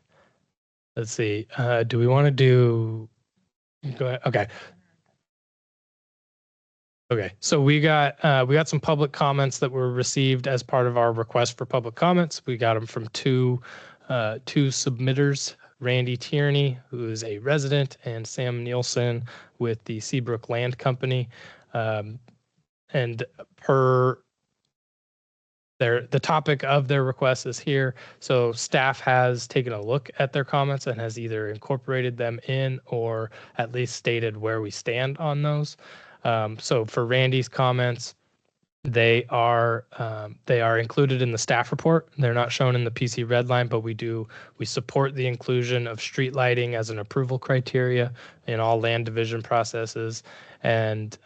let's see. Do we want to do? Go ahead. Okay. Okay. So we got some public comments that were received as part of our request for public comments. We got them from two submitters, Randy Tierney, who is a resident, and Sam Nielsen with the Seabrook Land Company. And per the topic of their request is here. So staff has taken a look at their comments and has either incorporated them in or at least stated where we stand on those. So for Randy's comments, they are included in the staff report. They're not shown in the PC red line, but we support the inclusion of street lighting as an approval criteria in all land division processes. And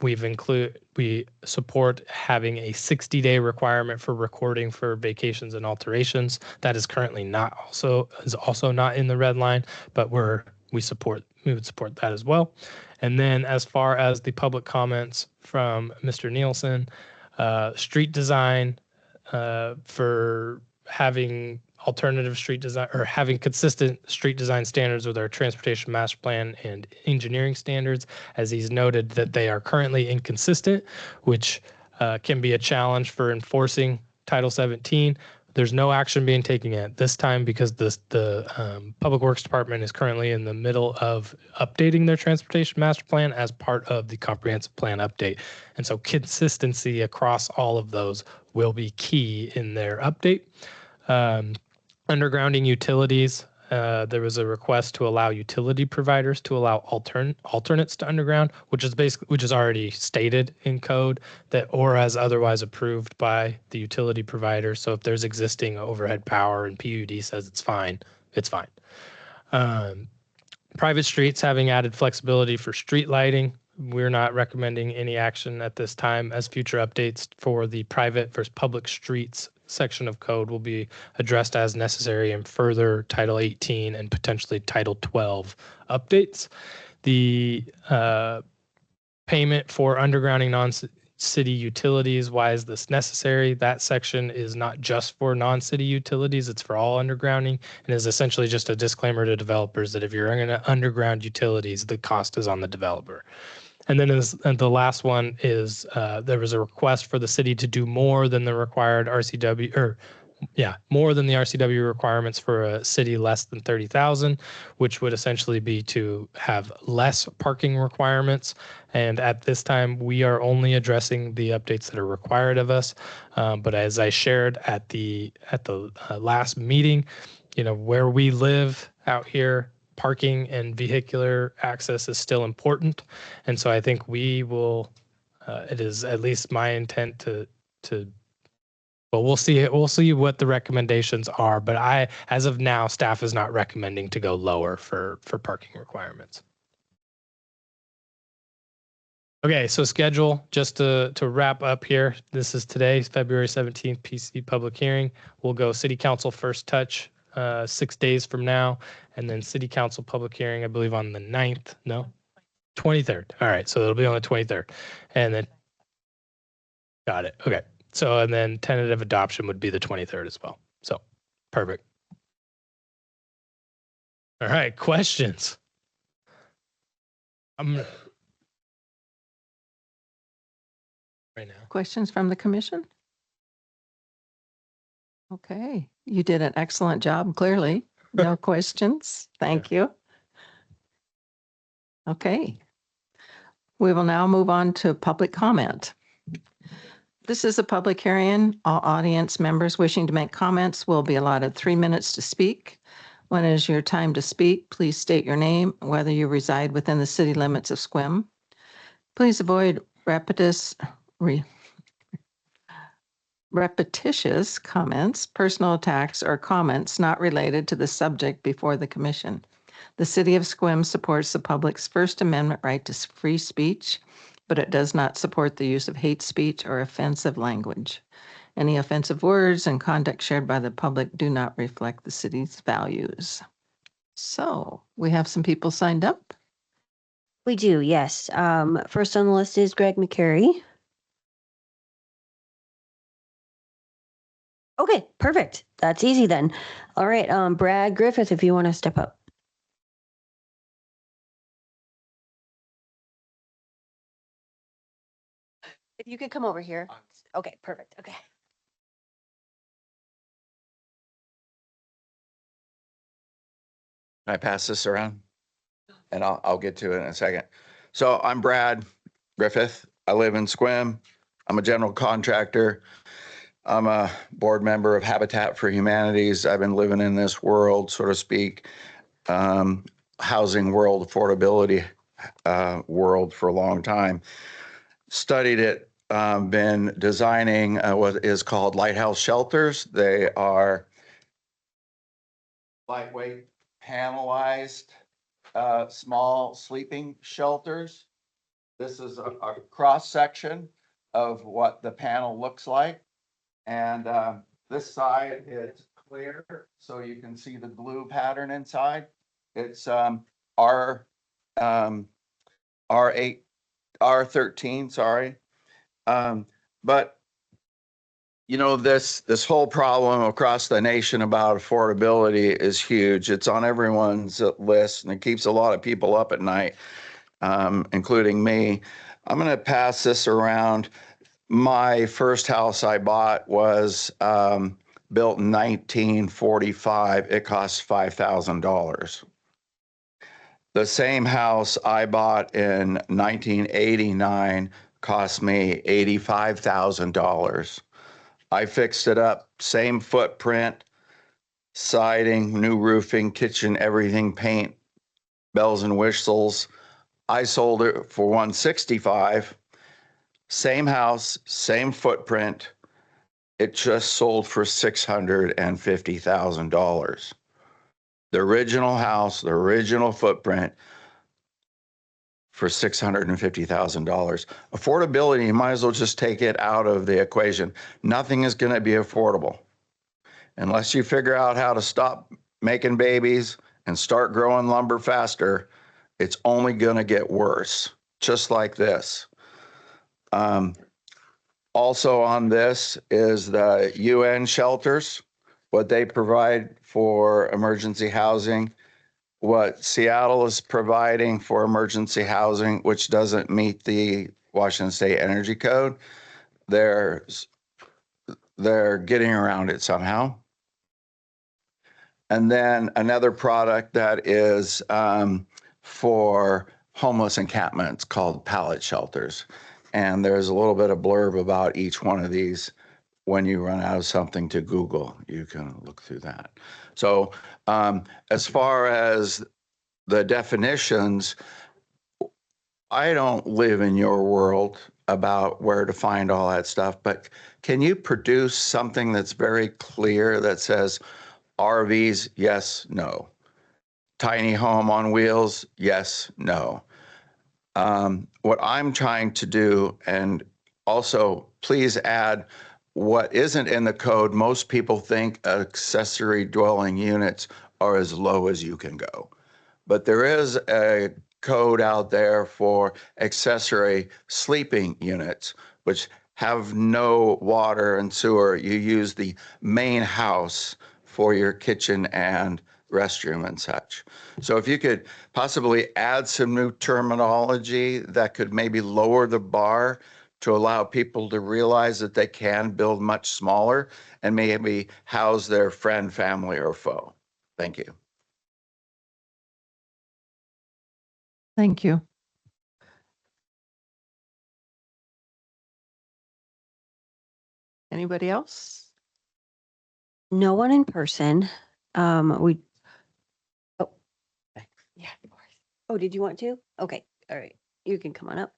we support having a 60-day requirement for recording for vacations and alterations. That is currently also not in the red line, but we would support that as well. And then as far as the public comments from Mr. Nielsen, street design for having alternative street design or having consistent street design standards with our transportation master plan and engineering standards, as he's noted that they are currently inconsistent, which can be a challenge for enforcing Title 17. There's no action being taken at this time because the Public Works Department is currently in the middle of updating their transportation master plan as part of the comprehensive plan update. And so consistency across all of those will be key in their update. Undergrounding utilities, there was a request to allow utility providers to allow alternates to underground, which is already stated in code that or as otherwise approved by the utility provider. So if there's existing overhead power and PUD says it's fine, it's fine. Private streets having added flexibility for street lighting. We're not recommending any action at this time, as future updates for the private versus public streets section of code will be addressed as necessary in further Title 18 and potentially Title 12 updates. The payment for undergrounding non-city utilities, why is this necessary? That section is not just for non-city utilities, it's for all undergrounding, and is essentially just a disclaimer to developers that if you're going to underground utilities, the cost is on the developer. And then and the last one is there was a request for the city to do more than the required more than the RCW requirements for a city less than 30,000, which would essentially be to have less parking requirements. And at this time, we are only addressing the updates that are required of us. But as I shared at the last meeting, where we live out here, parking and vehicular access is still important. And so I think we will, it is at least my intent well, we'll see what the recommendations are, but as of now, staff is not recommending to go lower for parking requirements. Okay, so schedule, just to wrap up here, this is today's February 17th PC public hearing. We'll go city council first touch 6 days from now, and then city council public hearing, I believe on the 9th, no? 23rd. All right, so it'll be on the 23rd. And then, got it, okay. So, and then tentative adoption would be the 23rd as well. So, perfect. All right, questions? Right now. Questions from the commission? Okay, you did an excellent job, clearly. No questions. Thank you. Okay. We will now move on to public comment. This is a public hearing. All audience members wishing to make comments will be allotted 3 minutes to speak. When it is your time to speak, please state your name, whether you reside within the city limits of Sequim. Please avoid repetitious comments, personal attacks, or comments not related to the subject before the commission. The city of Sequim supports the public's First Amendment right to free speech, but it does not support the use of hate speech or offensive language. Any offensive words and conduct shared by the public do not reflect the city's values. So we have some people signed up. We do, yes. First on the list is Greg McCary. Okay, perfect. That's easy then. All right, Brad Griffith, if you want to step up. If you could come over here. Okay, perfect. Okay. Can I pass this around? And I'll get to it in a second. So I'm Brad Griffith. I live in Sequim. I'm a general contractor. I'm a board member of Habitat for Humanities. I've been living in this world, so to speak, housing world, affordability world for a long time. Studied it, been designing what is called lighthouse shelters. They are lightweight, panelized, small sleeping shelters. This is a cross section of what the panel looks like. And this side is clear, so you can see the glue pattern inside. It's R8, R13, sorry. But you know, this whole problem across the nation about affordability is huge. It's on everyone's list, and it keeps a lot of people up at night, including me. I'm going to pass this around. My first house I bought was built in 1945. It cost $5,000. The same house I bought in 1989 cost me $85,000. I fixed it up, same footprint, siding, new roofing, kitchen, everything, paint, bells and whistles. I sold it for $165. Same house, same footprint. It just sold for $650,000. The original house, the original footprint for $650,000. Affordability, you might as well just take it out of the equation. Nothing is going to be affordable unless you figure out how to stop making babies and start growing lumber faster. It's only going to get worse, just like this. Also on this is the UN shelters, what they provide for emergency housing, what Seattle is providing for emergency housing, which doesn't meet the Washington State Energy Code. They're getting around it somehow. And then another product that is for homeless encampments called pallet shelters. And there's a little bit of blurb about each one of these. When you run out of something to Google, you can look through that. So as far as the definitions, I don't live in your world about where to find all that stuff, but can you produce something that's very clear that says RVs, yes, no. Tiny home on wheels, yes, no. What I'm trying to do, and also please add what isn't in the code. Most people think accessory dwelling units are as low as you can go. But there is a code out there for accessory sleeping units, which have no water and sewer. You use the main house for your kitchen and restroom and such. So if you could possibly add some new terminology that could maybe lower the bar to allow people to realize that they can build much smaller and maybe house their friend, family, or foe. Thank you. Thank you. Anybody else? No one in person. We. Oh, yeah, of course. Oh, did you want to? Okay, all right. You can come on up.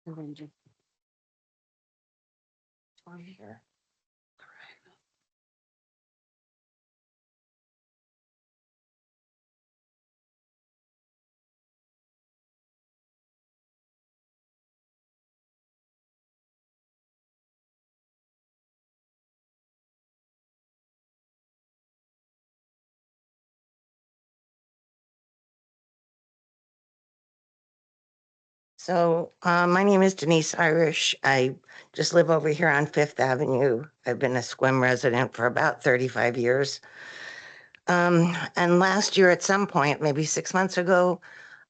And then just- Over here. So, my name is Denise Irish. I just live over here on Fifth Avenue. I've been a Sequim resident for about 35 years. And last year at some point, maybe 6 months ago,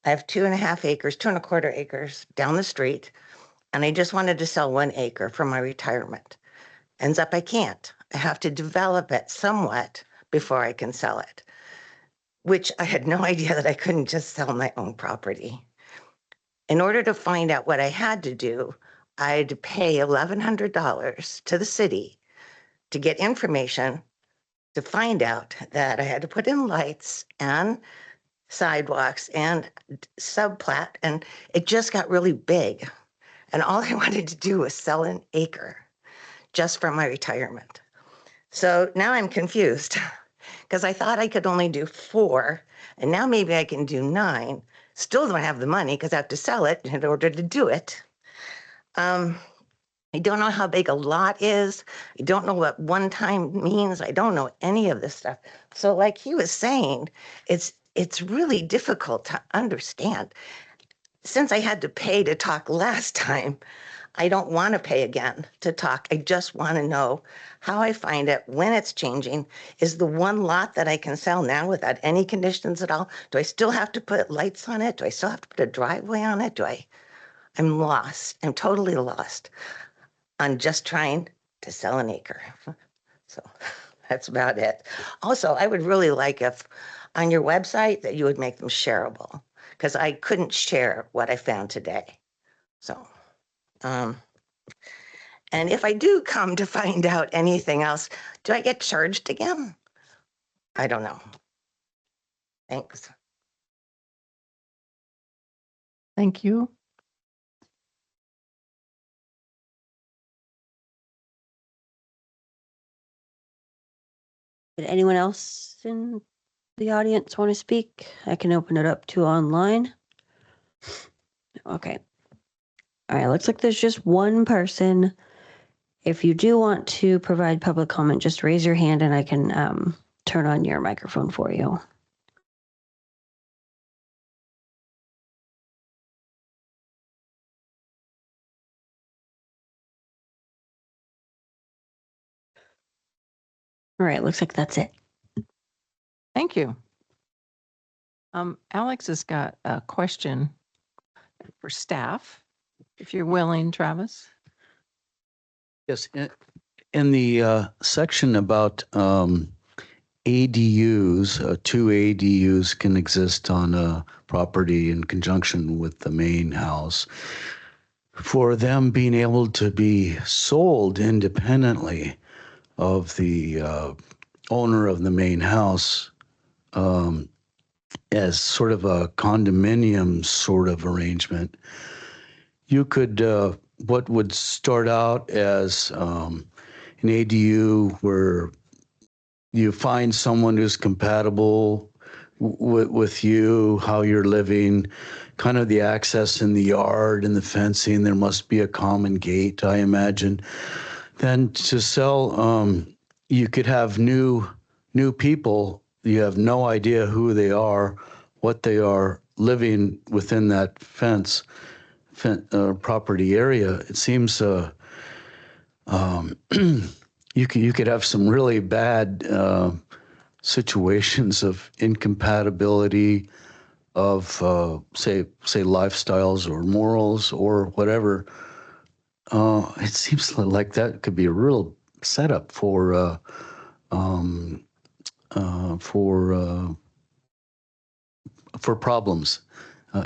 I have 2.5 acres, 2.25 acres down the street. And I just wanted to sell 1 acre for my retirement. Ends up I can't. I have to develop it somewhat before I can sell it, which I had no idea that I couldn't just sell my own property. In order to find out what I had to do, I had to pay $1,100 to the city to get information to find out that I had to put in lights and sidewalks and subplat, and it just got really big. And all I wanted to do was sell 1 acre just for my retirement. So now I'm confused because I thought I could only do 4, and now maybe I can do 9. Still don't have the money because I have to sell it in order to do it. I don't know how big a lot is. I don't know what one time means. I don't know any of this stuff. So like he was saying, it's really difficult to understand. Since I had to pay to talk last time, I don't want to pay again to talk. I just want to know how I find it, when it's changing. Is the one lot that I can sell now without any conditions at all? Do I still have to put lights on it? Do I still have to put a driveway on it? I'm lost. I'm totally lost on just trying to sell 1 acre. So that's about it. Also, I would really like if on your website that you would make them shareable, because I couldn't share what I found today. So, and if I do come to find out anything else, do I get charged again? I don't know. Thanks. Thank you. Did anyone else in the audience want to speak? I can open it up to online. Okay. All right, looks like there's just one person. If you do want to provide public comment, just raise your hand and I can turn on your microphone for you. All right, looks like that's it. Thank you. Alex has got a question for staff, if you're willing, Travis. Yes, in the section about ADUs, 2 ADUs can exist on a property in conjunction with the main house. For them being able to be sold independently of the owner of the main house as sort of a condominium sort of arrangement, you could what would start out as an ADU where you find someone who's compatible with you, how you're living, kind of the access in the yard and the fencing. There must be a common gate, I imagine. Then to sell, you could have new people. You have no idea who they are, what they are, living within that property area. It seems you could have some really bad situations of incompatibility of say lifestyles or morals or whatever. It seems like that could be a real setup for problems.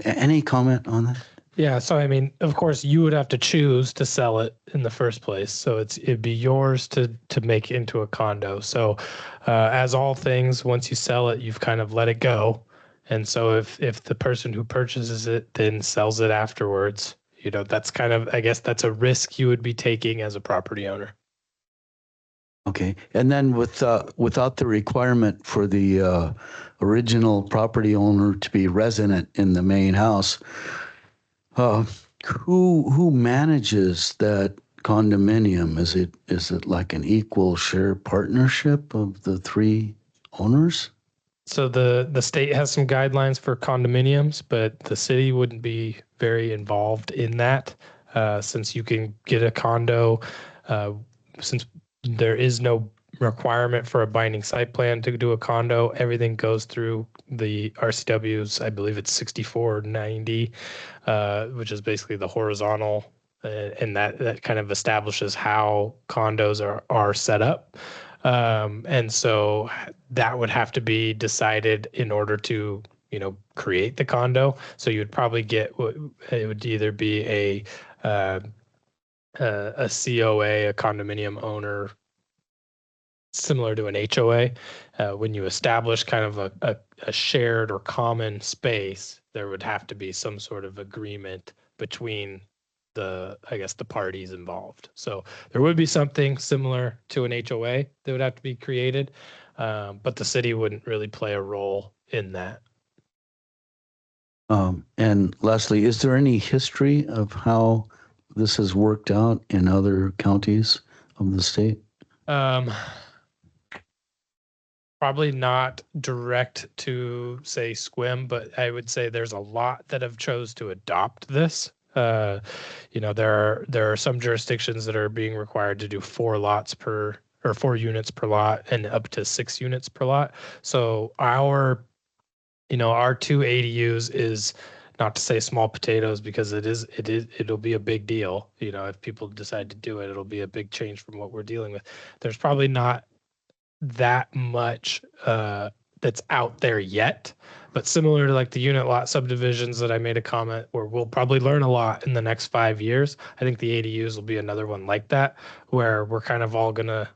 Any comment on that? Yeah, so I mean, of course, you would have to choose to sell it in the first place. So it'd be yours to make into a condo. So as all things, once you sell it, you've kind of let it go. And so if the person who purchases it then sells it afterwards, that's kind of, I guess that's a risk you would be taking as a property owner. Okay, and then without the requirement for the original property owner to be resident in the main house, who manages that condominium? Is it like an equal share partnership of the 3 owners? So the state has some guidelines for condominiums, but the city wouldn't be very involved in that, since you can get a condo, since there is no requirement for a binding site plan to do a condo. Everything goes through the RCW's, I believe it's 6490, which is basically the horizontal, and that kind of establishes how condos are set up. And so that would have to be decided in order to, create the condo. So you would probably get it would either be a COA, a condominium owner, similar to an HOA. When you establish kind of a shared or common space, there would have to be some sort of agreement between the parties involved. So there would be something similar to an HOA that would have to be created, but the city wouldn't really play a role in that. And lastly, is there any history of how this has worked out in other counties of the state? Probably not direct to say Sequim, but I would say there's a lot that have chose to adopt this. There are some jurisdictions that are being required to do 4 units per lot and up to 6 units per lot. So our 2 ADUs is, not to say small potatoes, because it'll be a big deal. If people decide to do it, it'll be a big change from what we're dealing with. There's probably not that much that's out there yet, but similar to like the unit lot subdivisions that I made a comment where we'll probably learn a lot in the next 5 years. I think the ADUs will be another one like that, where we're kind of all the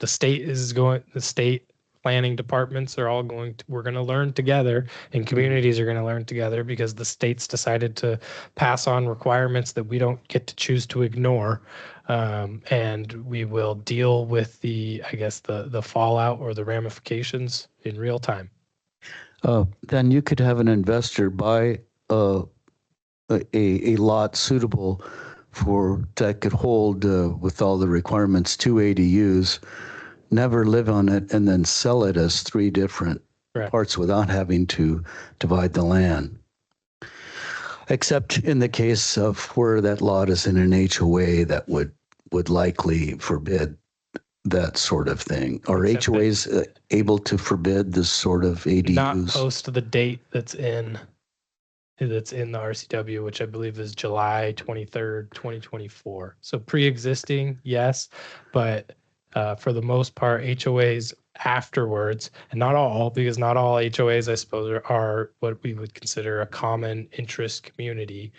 state planning departments are all we're going to learn together, and communities are going to learn together, because the state's decided to pass on requirements that we don't get to choose to ignore. And we will deal with the fallout or the ramifications in real time. Then you could have an investor buy a lot suitable that could hold, with all the requirements, 2 ADUs, never live on it, and then sell it as 3 different parts without having to divide the land. Except in the case of where that lot is in an HOA, that would likely forbid that sort of thing. Are HOAs able to forbid this sort of ADUs? Not post the date that's in the RCW, which I believe is July 23rd, 2024. So pre-existing, yes, but for the most part, HOAs afterwards, and not all, because not all HOAs, I suppose, are what we would consider a common interest community,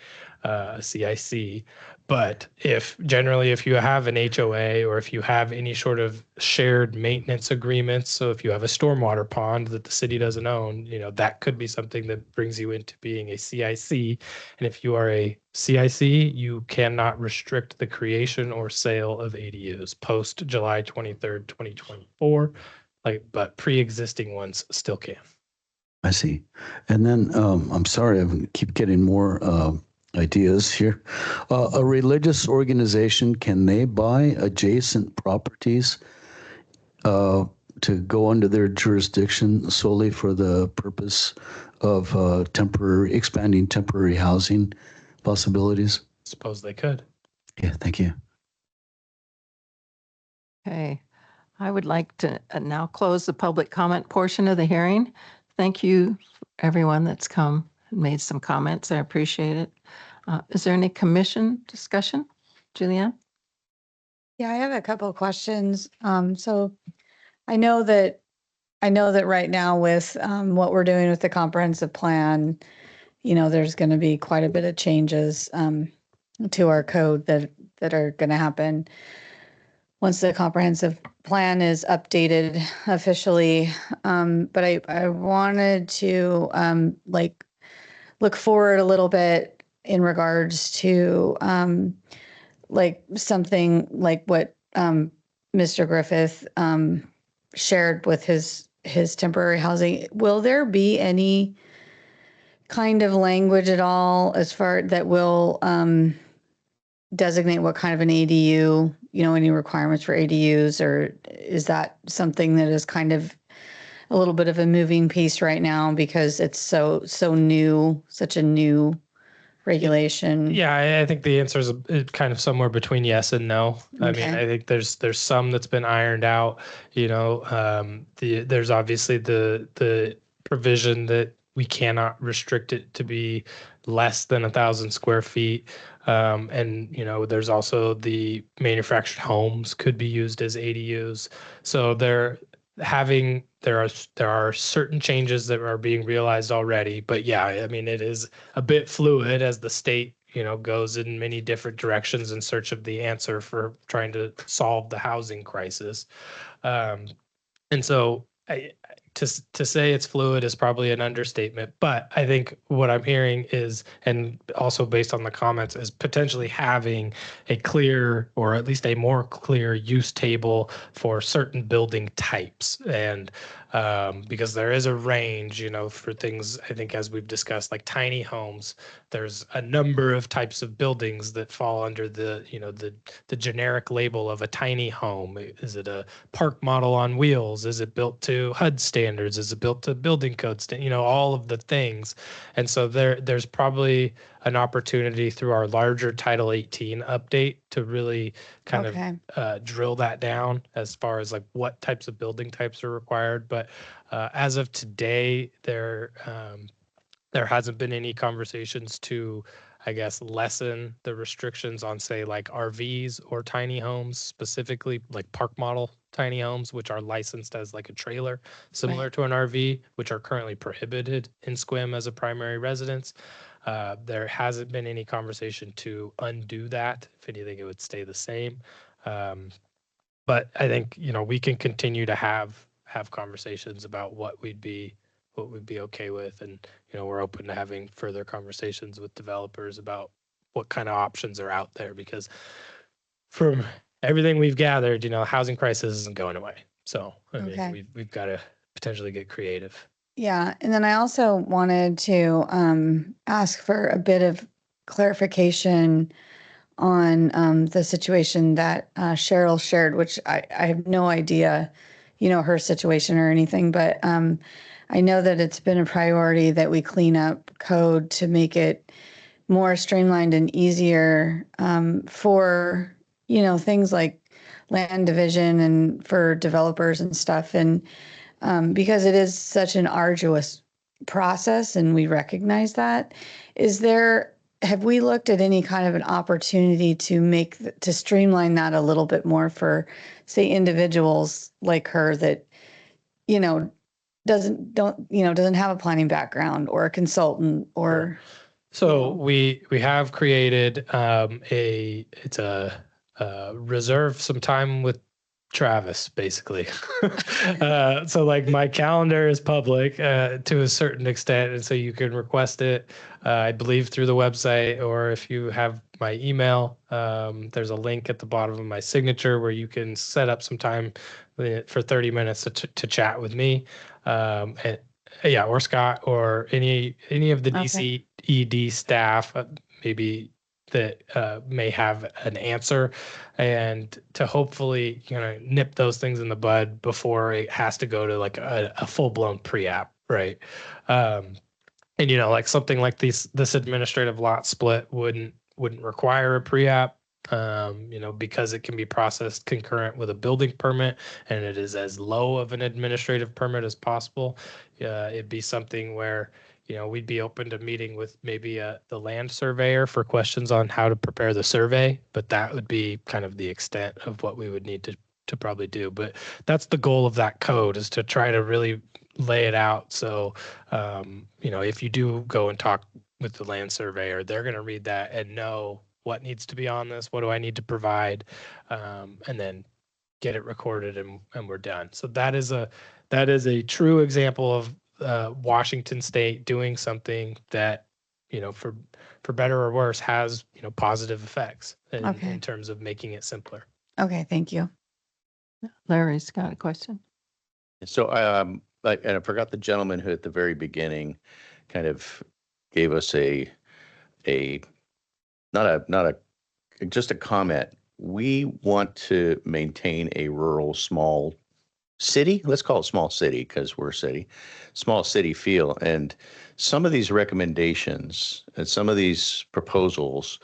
CIC. But if you have an HOA, or if you have any sort of shared maintenance agreements, so if you have a stormwater pond that the city doesn't own, that could be something that brings you into being a CIC. And if you are a CIC, you cannot restrict the creation or sale of ADUs post July 23rd, 2024. But pre-existing ones still can. I see. And then, I'm sorry, I keep getting more ideas here. A religious organization, can they buy adjacent properties to go under their jurisdiction solely for the purpose of expanding temporary housing possibilities? Suppose they could. Yeah, thank you. Okay. I would like to now close the public comment portion of the hearing. Thank you, everyone that's come and made some comments. I appreciate it. Is there any commission discussion? Julianne? Yeah, I have a couple of questions. So I know that right now with what we're doing with the comprehensive plan, there's going to be quite a bit of changes to our code that are going to happen once the comprehensive plan is updated officially. But I wanted to look forward a little bit in regards to something like what Mr. Griffith shared with his temporary housing. Will there be any kind of language at all as far that will designate what kind of an ADU, any requirements for ADUs, or is that something that is kind of a little bit of a moving piece right now because it's so new, such a new regulation. Yeah, I think the answer is kind of somewhere between yes and no. I mean, Okay. I think there's some that's been ironed out. There's obviously the provision that we cannot restrict it to be less than 1,000 square feet. And there's also the manufactured homes could be used as ADUs. So there are certain changes that are being realized already. But yeah, I mean, it is a bit fluid as the state goes in many different directions in search of the answer for trying to solve the housing crisis. And so to say it's fluid is probably an understatement, but I think what I'm hearing is, and also based on the comments, is potentially having a clear, or at least a more clear use table for certain building types. And because there is a range, for things, I think, as we've discussed, like tiny homes, there's a number of types of buildings that fall under the generic label of a tiny home. Is it a park model on wheels? Is it built to HUD standards? Is it built to building code all of the things. And so there's probably an opportunity through our larger Title 18 update to really kind Okay. of drill that down as far as like what types of building types are required. But as of today, there hasn't been any conversations to, I guess, lessen the restrictions on, say, like RVs or tiny homes, specifically like park model tiny homes, which are licensed as like a trailer, similar to an RV, which are currently prohibited in SQUIM as a primary residence. There hasn't been any conversation to undo that. If anything, it would stay the same. But I think, we can continue to have conversations about what we'd be okay with. And, we're open to having further conversations with developers about what kind of options are out there, because from everything we've gathered, housing crisis isn't going away. So, I mean, Okay. we've got to potentially get creative. Yeah, and then I also wanted to ask for a bit of clarification on the situation that Cheryl shared, which I have no idea, her situation or anything, but I know that it's been a priority that we clean up code to make it more streamlined and easier for, things like land division and for developers and stuff. And because it is such an arduous process and we recognize that, have we looked at any kind of an opportunity to streamline that a little bit more for, say, individuals like her that, doesn't have a planning background or a consultant or. So we have created it's a reserve some time with Travis, basically. So like my calendar is public to a certain extent, and so you can request it, I believe, through the website, or if you have my email, there's a link at the bottom of my signature where you can set up some time for 30 minutes to chat with me, and yeah, or Scott, or any of the Okay. DCED staff, maybe that may have an answer, and to hopefully nip those things in the bud before it has to go to like a full-blown pre-app, right? And like something like this administrative lot split wouldn't require a pre-app, because it can be processed concurrent with a building permit, and it is as low of an administrative permit as possible. It'd be something where we'd be open to meeting with maybe the land surveyor for questions on how to prepare the survey, but that would be kind of the extent of what we would need to probably do. But that's the goal of that code, is to try to really lay it out. So, if you do go and talk with the land surveyor, they're going to read that and know what needs to be on this, what do I need to provide, and then get it recorded, and we're done. So that is a true example of Washington State doing something that, for better or worse, has positive effects in terms of making it simpler. Okay, thank you. Larry's got a question. So, and I forgot the gentleman who at the very beginning kind of gave us just a comment. We want to maintain a rural small city, let's call it small city because we're a city, small city feel. And some of these recommendations and some of these proposals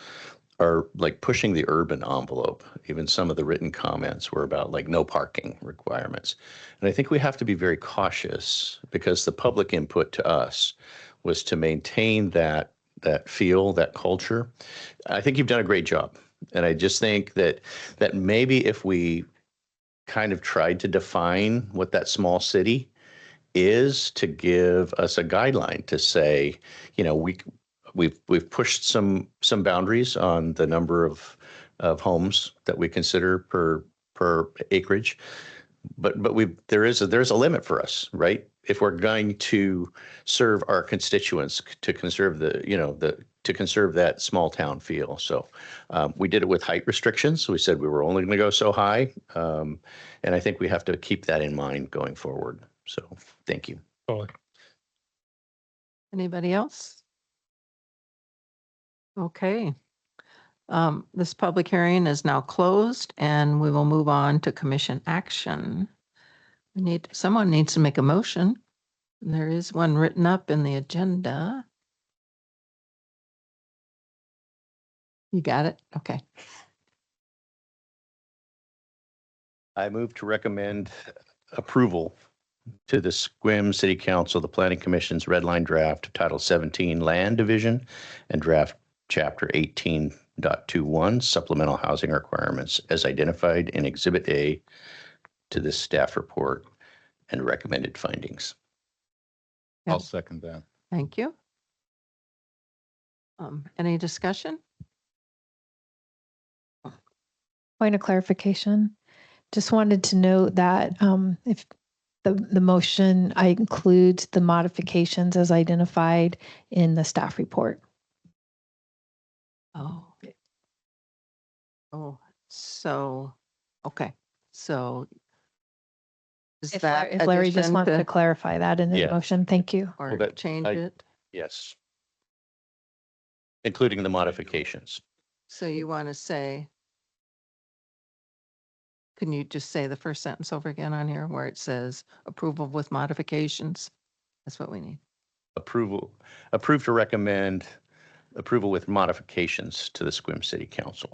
are like pushing the urban envelope. Even some of the written comments were about like no parking requirements. And I think we have to be very cautious because the public input to us was to maintain that feel, that culture. I think you've done a great job. And I just think that maybe if we kind of tried to define what that small city is to give us a guideline to say, you know, we've pushed some boundaries on the number of homes that we consider per acreage, but there's a limit for us, right? If we're going to serve our constituents, to conserve to conserve that small town feel. So we did it with height restrictions. So we said we were only going to go so high. And I think we have to keep that in mind going forward. So thank you. Totally. Anybody else? Okay. This public hearing is now closed and we will move on to commission action. Someone needs to make a motion. There is one written up in the agenda. You got it? Okay. I move to recommend approval to the Sequim City Council, the Planning Commission's red line draft of Title 17 Land Division and draft Chapter 18.21 Supplemental Housing Requirements as identified in Exhibit A to this staff report and recommended findings. I'll second that. Thank you. Any discussion? Point of clarification. Just wanted to note that if the motion, I include the modifications as identified in the staff report. Oh. Oh, so, okay. So is If that Larry just addition wants to clarify that in his Yeah. motion, thank you. or Well, that- change I- it? Yes. Including the modifications. So you want to say, can you just say the first sentence over again on here where it says approval with modifications? That's what we need. Approved to recommend approval with modifications to the Sequim City Council.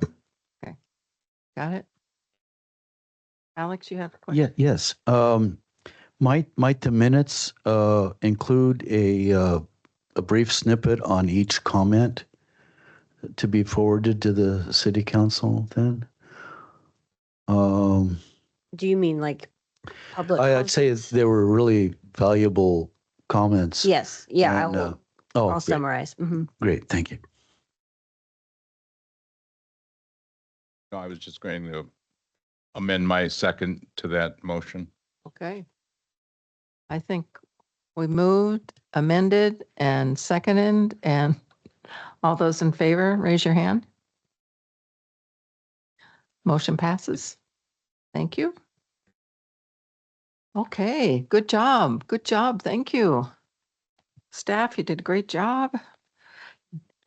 Got it? Alex, you have a question? Yeah, yes. Might the minutes include a brief snippet on each comment to be forwarded to the city council then? Do you mean like public? I'd say comments? they were really valuable comments. Yes, yeah, and, I'll great, summarize. Mhm. great, thank you. No, I was just going to amend my second to that motion. Okay. I think we moved, amended, and seconded, and all those in favor, raise your hand. Motion passes. Thank you. Okay, good job. Good job. Thank you. Staff, you did a great job.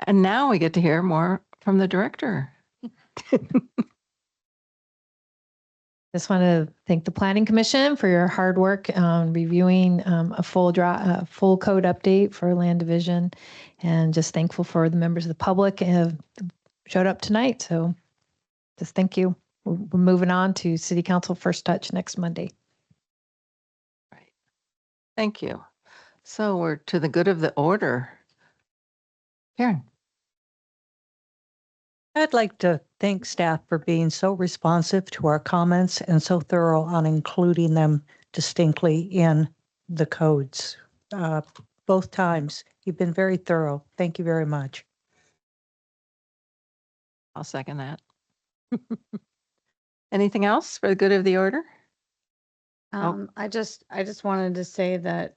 And now we get to hear more from the director. Just want to thank the Planning Commission for your hard work on reviewing a full code update for land division, and just thankful for the members of the public who showed up tonight. So just thank you. We're moving on to City Council First Touch next Monday. Right. Thank you. So we're to the good of the order. Karen. I'd like to thank staff for being so responsive to our comments and so thorough on including them distinctly in the codes. Both times, you've been very thorough. Thank you very much. I'll second that. Anything else for the good of the order? I just wanted to say that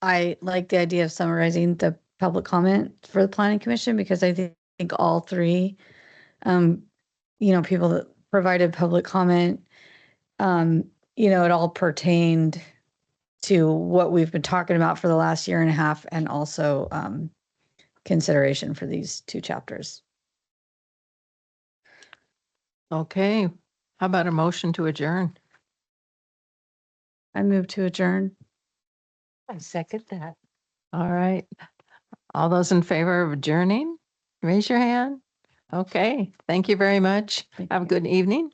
I like the idea of summarizing the public comment for the planning commission because I think all three, people that provided public comment, it all pertained to what we've been talking about for the last year and a half and also consideration for these two chapters. Okay. How about a motion to adjourn? I move to adjourn. I second that. All right. All those in favor of adjourning, raise your hand. Okay, thank you very much. Have a good evening.